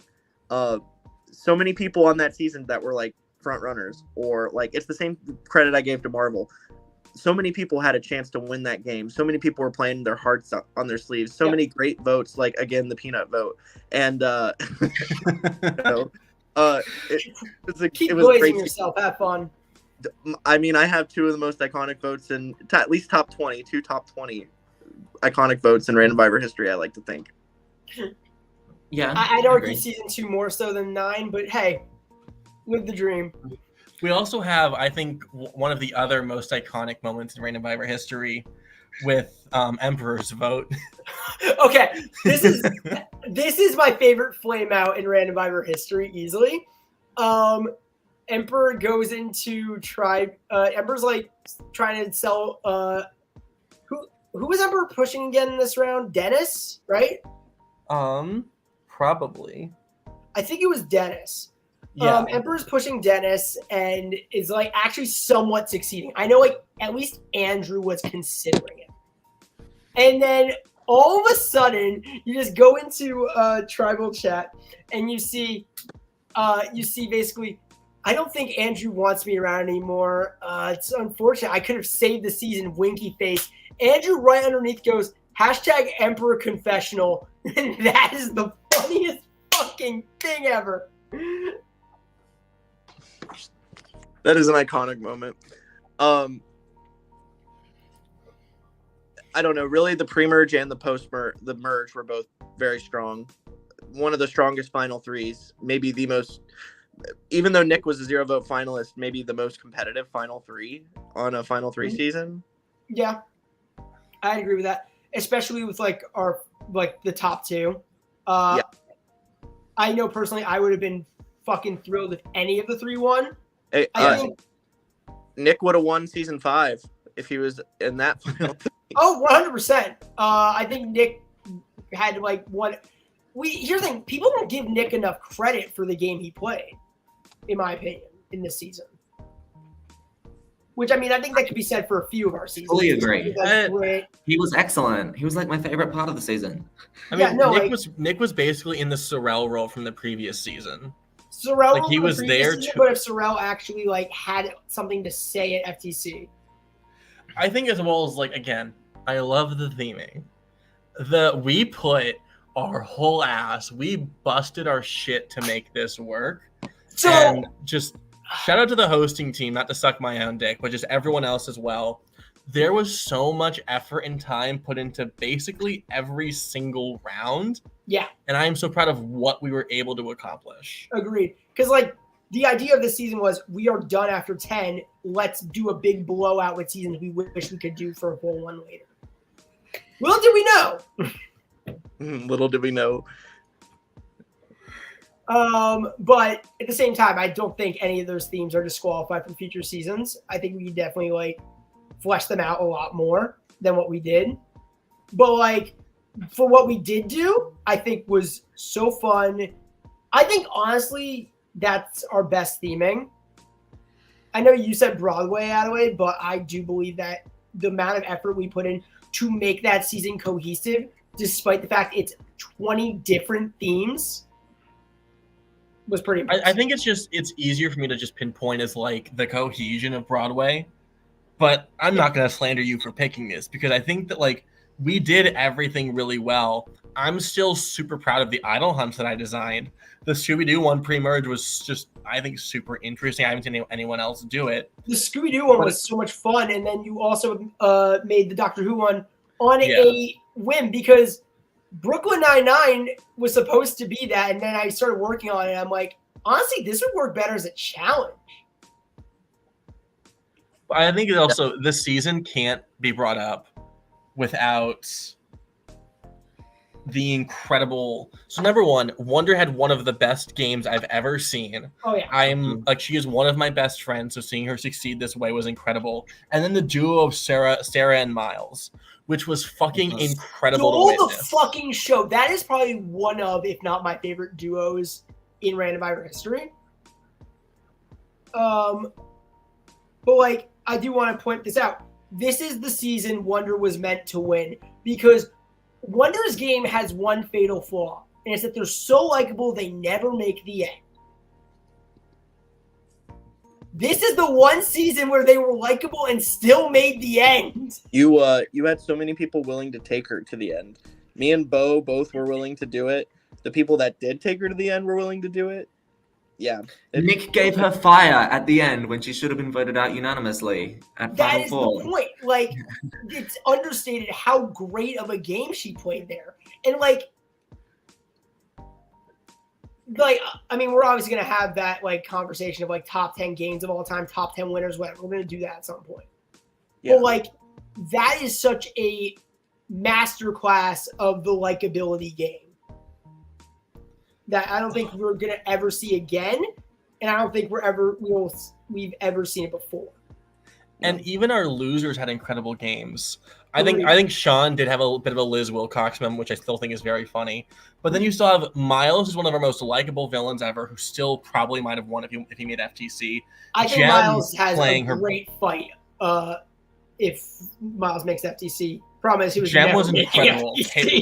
So many people on that season that were like front runners, or like, it's the same credit I gave to Marvel. So many people had a chance to win that game. So many people were playing their hearts on their sleeves. So many great votes, like, again, the peanut vote. And, Keep glazing yourself. Have fun. I mean, I have 2 of the most iconic votes in at least top 20, 2 top 20 iconic votes in Randomvivor history, I like to think. Yeah. I'd argue season 2 more so than 9, but hey, live the dream. We also have, I think, one of the other most iconic moments in Randomvivor history with Emperor's vote. Okay, this is my favorite flame out in Randomvivor history, easily. Emperor goes into tribe. Emperor's like trying to sell. Who was Emperor pushing again in this round? Dennis, right? Probably. I think it was Dennis. Yeah. Emperor's pushing Dennis and is like actually somewhat succeeding. I know like at least Andrew was considering it. And then all of a sudden you just go into tribal chat and you see basically, I don't think Andrew wants me around anymore. It's unfortunate. I could have saved the season, winky face. Andrew right underneath goes, #Emperor Confessional. And that is the funniest fucking thing ever. That is an iconic moment. I don't know. Really, the pre-merge and the merge were both very strong. One of the strongest final threes. Maybe the most, even though Nick was a 0 vote finalist, maybe the most competitive final three on a final three season. Yeah, I agree with that. Especially with like the top two. Yeah. I know personally I would have been fucking thrilled if any of the three won. Hey, I think Nick would have won season 5 if he was in that final. 100%. I think Nick had like one. Here's the thing: people don't give Nick enough credit for the game he played, in my opinion, in this season. Which I mean, I think that could be said for a few of our seasons. Fully agree. Great. He was excellent. He was like my favorite part of the season. I mean, Nick was basically in the Sorrel role from the previous season. Sorrel, like he was there too. But if Sorrel actually like had something to say at FTC, I think as well as like again, I love the theming. We put our whole ass, we busted our shit to make this work. So and just shout out to the hosting team, not to suck my own dick, but just everyone else as well. There was so much effort and time put into basically every single round. Yeah. And I am so proud of what we were able to accomplish. Agreed. Because like the idea of this season was we are done after 10. Let's do a big blowout with seasons we wish we could do for a full one later. Little did we know. Little did we know. But at the same time, I don't think any of those themes are disqualified from future seasons. I think we definitely like flesh them out a lot more than what we did. But like for what we did do, I think was so fun. I think honestly, that's our best theming. I know you said Broadway, Adelaide, but I do believe that the amount of effort we put in to make that season cohesive, despite the fact it's 20 different themes, was pretty impressive. I think it's easier for me to just pinpoint as like the cohesion of Broadway, but I'm not going to slander you for picking this because I think that like we did everything really well. I'm still super proud of the idol hunts that I designed. The Scooby-Doo one pre-merge was just, I think, super interesting. I haven't seen anyone else do it. The Scooby-Doo one was so much fun, and then you also made the Doctor Who one on a whim because Brooklyn Nine-Nine was supposed to be that, and then I started working on it. And I'm like, honestly, this would work better as a challenge. I think it also this season can't be brought up without the incredible. So number one, Wonder had one of the best games I've ever seen. Oh yeah, I'm like she is one of my best friends, so seeing her succeed this way was incredible. And then the duo of Sarah and Miles, which was fucking incredible. The fucking show. That is probably one of, if not my favorite duos in Randomvivor history. But like, I do want to point this out. This is the season Wonder was meant to win because Wonder's game has one fatal flaw, and it's that they're so likable they never make the end. This is the one season where they were likable and still made the end. You had so many people willing to take her to the end. Me and Bo both were willing to do it. The people that did take her to the end were willing to do it. Yeah. Nick gave her fire at the end when she should have been voted out unanimously at That Final is Four. the point. Like, it's understated how great of a game she played there. And like, I mean, we're obviously going to have that like conversation of like top 10 games of all time, top 10 winners, whatever. We're going to do that at some point. Yeah. But like, that is such a masterclass of the likability game that I don't think we're going to ever see again. And I don't think we've ever seen it before. And even our losers had incredible games. I think Sean did have a bit of a Liz Wilcox moment, which I still think is very funny. But then you still have Miles, who's one of our most likable villains ever, who still probably might have won if he made FTC. I think Miles has a great fight if Miles makes FTC. Problem is, he was Jem never was incredible. FTC.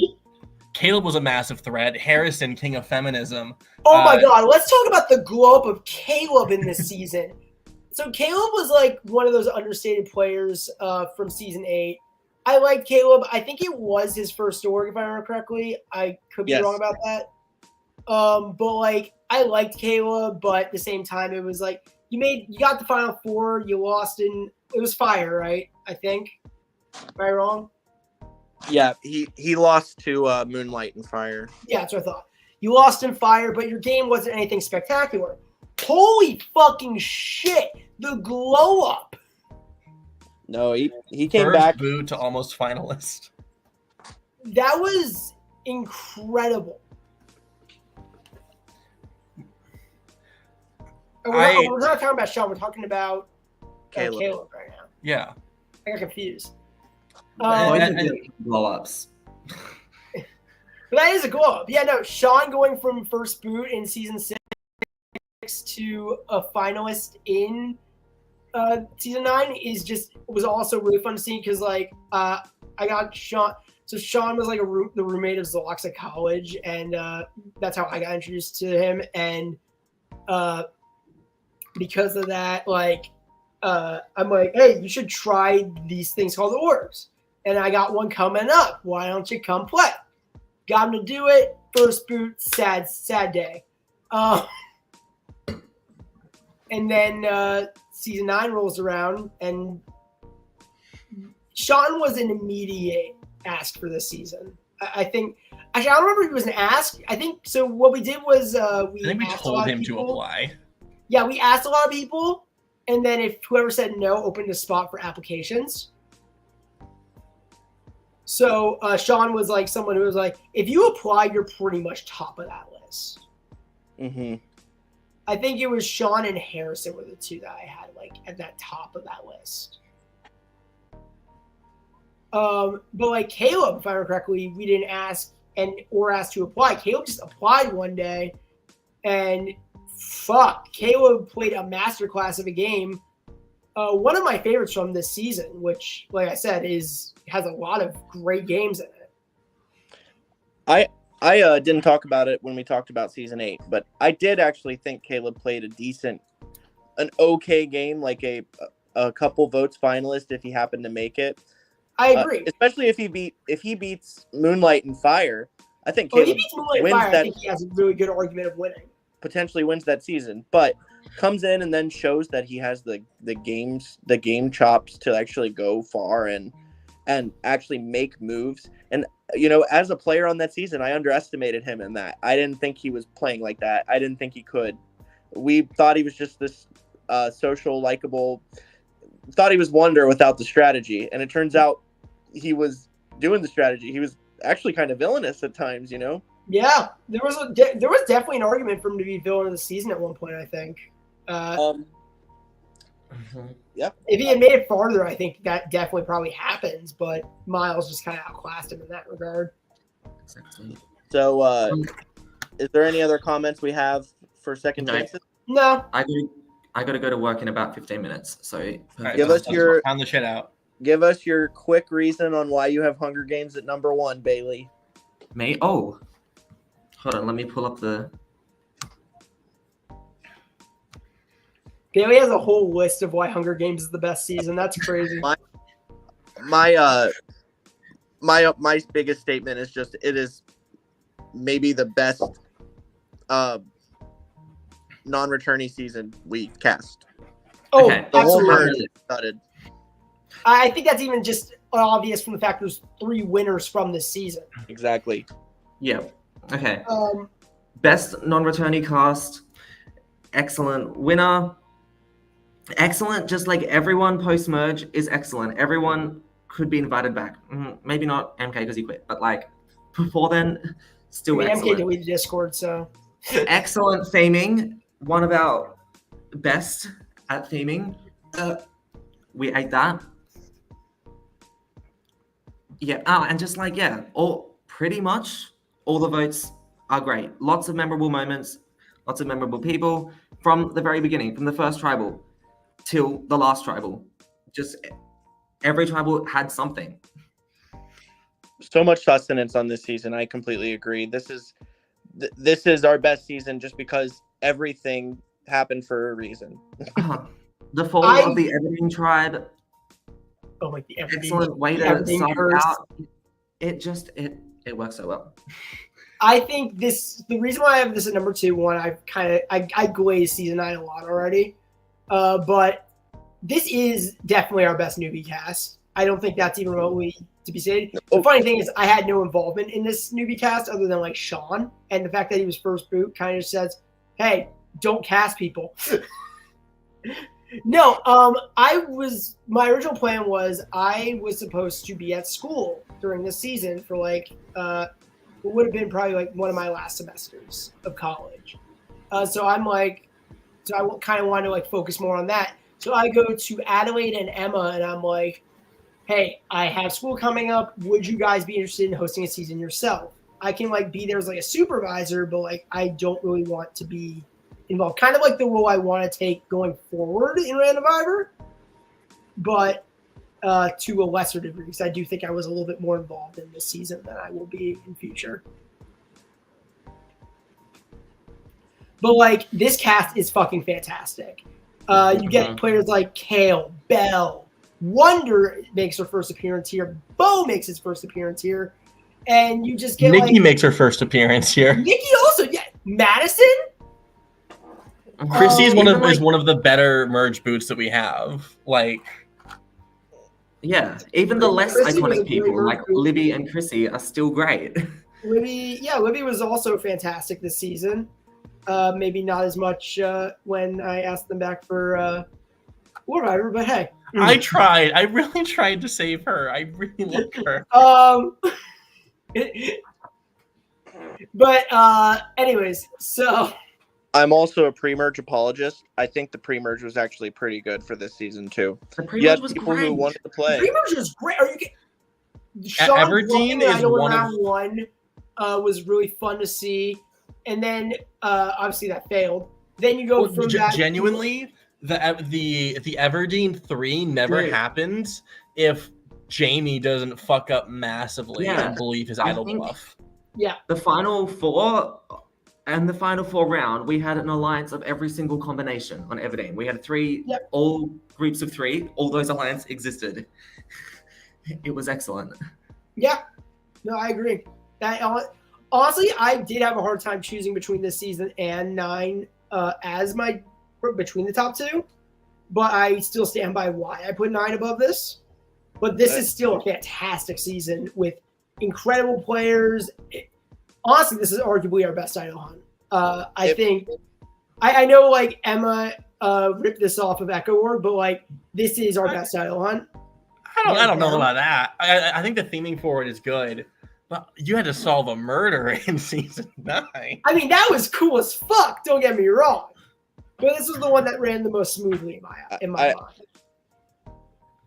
Caleb was a massive threat. Harrison, king of feminism. Oh my God! Let's talk about the glow up of Caleb in this season. So Caleb was like one of those understated players from season 8. I liked Caleb. I think it was his first org, if I remember correctly. I could be wrong about that. But like, I liked Caleb, but at the same time, it was like you got the Final Four, you lost it was Fire, right? I think. Am I wrong? Yeah, he lost to Moonlight and Fire. Yeah, that's what I thought. You lost in Fire, but your game wasn't anything spectacular. Holy fucking shit! The glow up. No, he came First back. boot to almost finalist. That was incredible. We're not talking about Sean. We're talking about Caleb right now. Yeah. I got confused. Blow ups. That is a glow up. Yeah, no. Sean going from first boot in season 6 to a finalist in season 9 was also really fun to see because like I got Sean. So Sean was like the roommate of Zolox at college, and that's how I got introduced to him. And because of that, like I'm like, hey, you should try these things called orgs. And I got one coming up. Why don't you come play? Got him to do it. First boot, sad day. And then season 9 rolls around, and Sean was an immediate ask for this season. I think. Actually, I don't remember if he was an ask. I think so. What we did was I think we told him to apply. Yeah, we asked a lot of people, and then if whoever said no, opened a spot for applications. So Sean was like someone who was like, if you apply, you're pretty much top of that list. Mm-hmm. I think it was Sean and Harrison were the two that I had like at that top of that list. But like Caleb, if I remember correctly, we didn't ask or ask to apply. Caleb just applied one day, and Caleb played a masterclass of a game. One of my favorites from this season, which, like I said, has a lot of great games in it. I didn't talk about it when we talked about season 8, but I did actually think Caleb played an okay game, like a couple votes finalist if he happened to make it. I agree, especially if he beats Moonlight and Fire. I think Caleb wins that. I think he has a really good argument of winning. Potentially wins that season, but comes in and then shows that he has the game chops to actually go far and actually make moves. And as a player on that season, I underestimated him in that. I didn't think he was playing like that. I didn't think he could. We thought he was just this social, likable. Thought he was Wonder without the strategy, and it turns out he was doing the strategy. He was actually kind of villainous at times, Yeah, there was definitely an argument for him to be villain of the season at one point, I think. Yeah. If he had made it farther, I think that definitely probably happens, but Miles just kind of outclassed him in that regard. Exactly. So, is there any other comments we have for second chances? No. I got to go to work in about 15 minutes, so give us your pound the shit out. Give us your quick reason on why you have Hunger Games at number 1, Bailey. Me? Oh, hold on. Let me pull up the. Bailey has a whole list of why Hunger Games is the best season. That's crazy. My biggest statement is just it is maybe the best non-returnee season we cast. Oh, okay. The whole absolutely. merge started. I think that's even just obvious from the fact there's 3 winners from this season. Exactly. Yeah. Okay. Um, Best non-returnee cast. Excellent winner. Excellent. Just like everyone post-merge is excellent. Everyone could be invited back. Maybe not MK because he quit, but like before then, still excellent. MK deleted Discord, so. Excellent theming. One of our best at theming. we ate that. Yeah. Oh, and just like, yeah, pretty much all the votes are great. Lots of memorable moments, lots of memorable people from the very beginning, from the first tribal till the last tribal. Just every tribal had something. So much sustenance on this season. I completely agree. This is our best season just because everything happened for a reason. The fall of the Evergreen tribe. Oh, like the Evergreen. Excellent way to start it out. It works so well. I think the reason why I have this at number 2, one, I glazed season 9 a lot already. But this is definitely our best newbie cast. I don't think that's even remotely to be said. The funny thing is I had no involvement in this newbie cast other than like Sean, and the fact that he was first boot kind of says, hey, don't cast people. No, my original plan was I was supposed to be at school during this season for like it would have been probably like one of my last semesters of college. So I kind of wanted to like focus more on that. So I go to Adelaide and Emma, and I'm like, hey, I have school coming up. Would you guys be interested in hosting a season yourself? I can like be there as like a supervisor, but like I don't really want to be involved. Kind of like the role I want to take going forward in Randomvivor, but to a lesser degree, because I do think I was a little bit more involved in this season than I will be in future. But like this cast is fucking fantastic. You get players like Kale, Belle, Wonder makes her first appearance here, Bo makes his first appearance here, and you just get Nikki makes her first appearance here. Nikki also, yeah, Madison. Chrissy is one of the better merge boots that we have. Like, yeah, even the less iconic people like Libby and Chrissy are still great. Libby was also fantastic this season. Maybe not as much when I asked them back for whatever, but hey. I tried. I really tried to save her. I really like her. But anyways, so I'm also a pre-merge apologist. I think the pre-merge was actually pretty good for this season too. The pre-merge was people great. Who wanted to play. The pre-merge was great. Are you kidding? Sean Everdeen is one of one was really fun to see, and then obviously that failed. Then you go from that. Genuinely, the Everdeen 3 never happens if Jamie doesn't fuck up massively and believe his idol bluff. Yeah. The final 4 and the final 4 round, we had an alliance of every single combination on Everdeen. We had 3, all groups of 3. All those alliances existed. It was excellent. Yeah. No, I agree. Honestly, I did have a hard time choosing between this season and 9 as my between the top 2, but I still stand by why I put 9 above this. But this is still a fantastic season with incredible players. Honestly, this is arguably our best idol hunt. I think I know like Emma ripped this off of Echo Ward, but like this is our best idol hunt. I don't know about that. I think the theming for it is good. But you had to solve a murder in season 9. I mean, that was cool as fuck. Don't get me wrong. But this was the one that ran the most smoothly in my mind.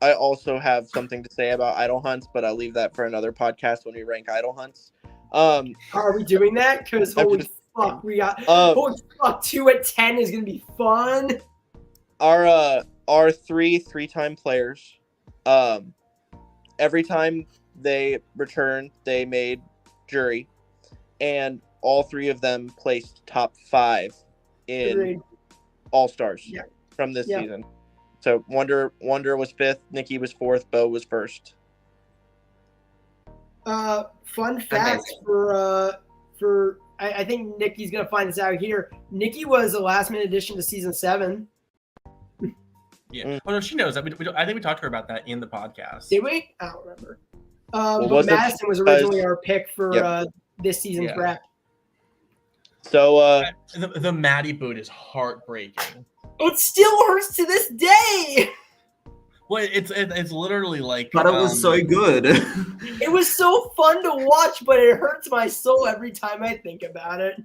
I also have something to say about idol hunts, but I'll leave that for another podcast when we rank idol hunts. Are we doing that? Because holy fuck, we got holy fuck, 2 at 10 is gonna be fun. Our three-time players, every time they returned, they made jury, and all 3 of them placed top 5 in All-Stars from this season. So Wonder was 5th, Nikki was 4th, Bo was 1st. Fun fact for I think Nikki's gonna find this out here. Nikki was a last-minute addition to season 7. Yeah. Oh no, she knows that. I think we talked to her about that in the podcast. Did we? I don't remember. But Madison was originally our pick for this season's rep. So the Maddie boot is heartbreaking. It still hurts to this day. Well, it's literally like. But it was so good. It was so fun to watch, but it hurts my soul every time I think about it.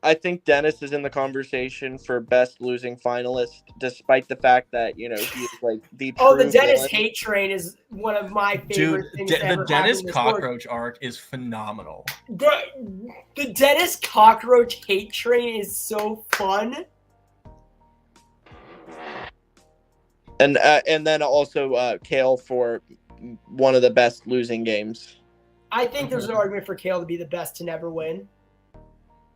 I think Dennis is in the conversation for best losing finalist, despite the fact that he's like the true the Dennis villain. hate train is one of my favorite things. The Dennis cockroach arc is phenomenal. The Dennis cockroach hate train is so fun. And then also Kale for one of the best losing games. I think there's an argument for Kale to be the best to never win.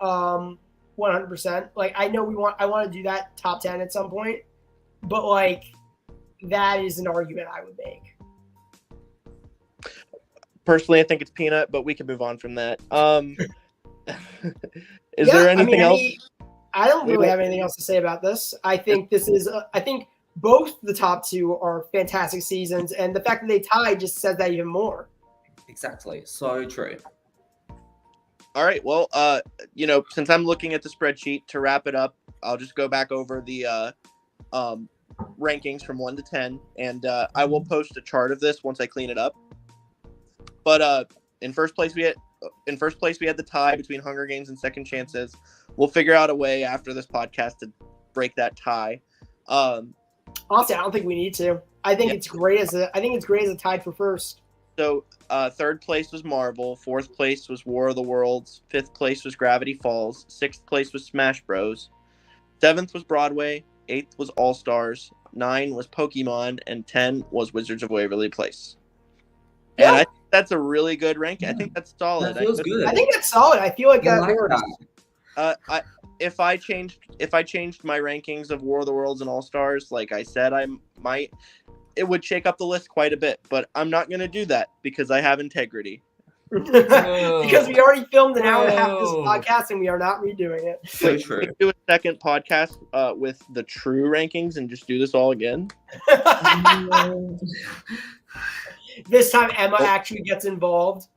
100%. Like, I know I want to do that top 10 at some point, but like that is an argument I would make. Personally, I think it's Peanut, but we can move on from that. Is there anything else? I don't really have anything else to say about this. I think this is. I think both the top two are fantastic seasons, and the fact that they tied just says that even more. Exactly. So true. All right. Well, since I'm looking at the spreadsheet to wrap it up, I'll just go back over the rankings from 1 to 10, and I will post a chart of this once I clean it up. But in first place we had the tie between Hunger Games and Second Chances. We'll figure out a way after this podcast to break that tie. Honestly, I don't think we need to. I think it's great as a tied for first. So third place was Marvel, fourth place was War of the Worlds, fifth place was Gravity Falls, sixth place was Smash Bros, seventh was Broadway, eighth was All Stars, 9 was Pokemon, and 10 was Wizards of Waverly Place. Yeah. And I think that's a really good ranking. I think that's solid. That feels good. I think that's solid. I feel like that works. If I changed my rankings of War of the Worlds and All Stars, like I said, it would shake up the list quite a bit. But I'm not going to do that because I have integrity. Because we already filmed an hour and a half of this podcast and we are not redoing it. So true. Can we do a second podcast with the true rankings and just do this all again? This time Emma actually gets involved.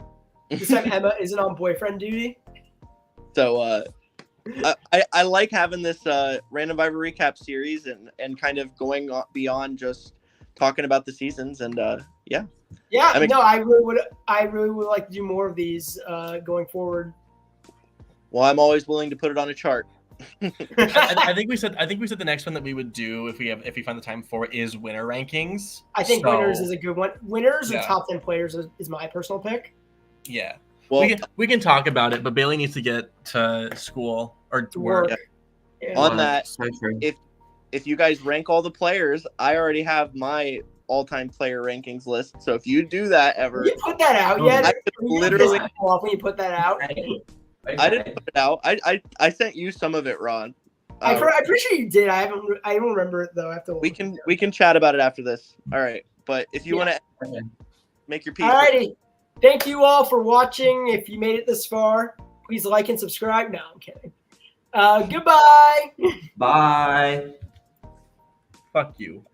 This time Emma isn't on boyfriend duty. So I like having this Randomvivor recap series and kind of going beyond just talking about the seasons and yeah. I really would like to do more of these going forward. Well, I'm always willing to put it on a chart. I think we said the next one that we would do if we find the time for is winner rankings. I think winners is a good one. Winners or top 10 players is my personal pick. Yeah. Well, we can talk about it, but Bailey needs to get to school or to work. Yeah. On that, if you guys rank all the players, I already have my all-time player rankings list. So if you do that ever, you put that out yet? I literally when you put that out. I didn't put it out. I sent you some of it, Ron. I'm pretty sure you did. I don't remember it though. I have to. We can chat about it after this. All right, but if you want to make your piece. Alrighty. Thank you all for watching. If you made it this far, please like and subscribe. No, I'm kidding. Goodbye. Bye. Fuck you.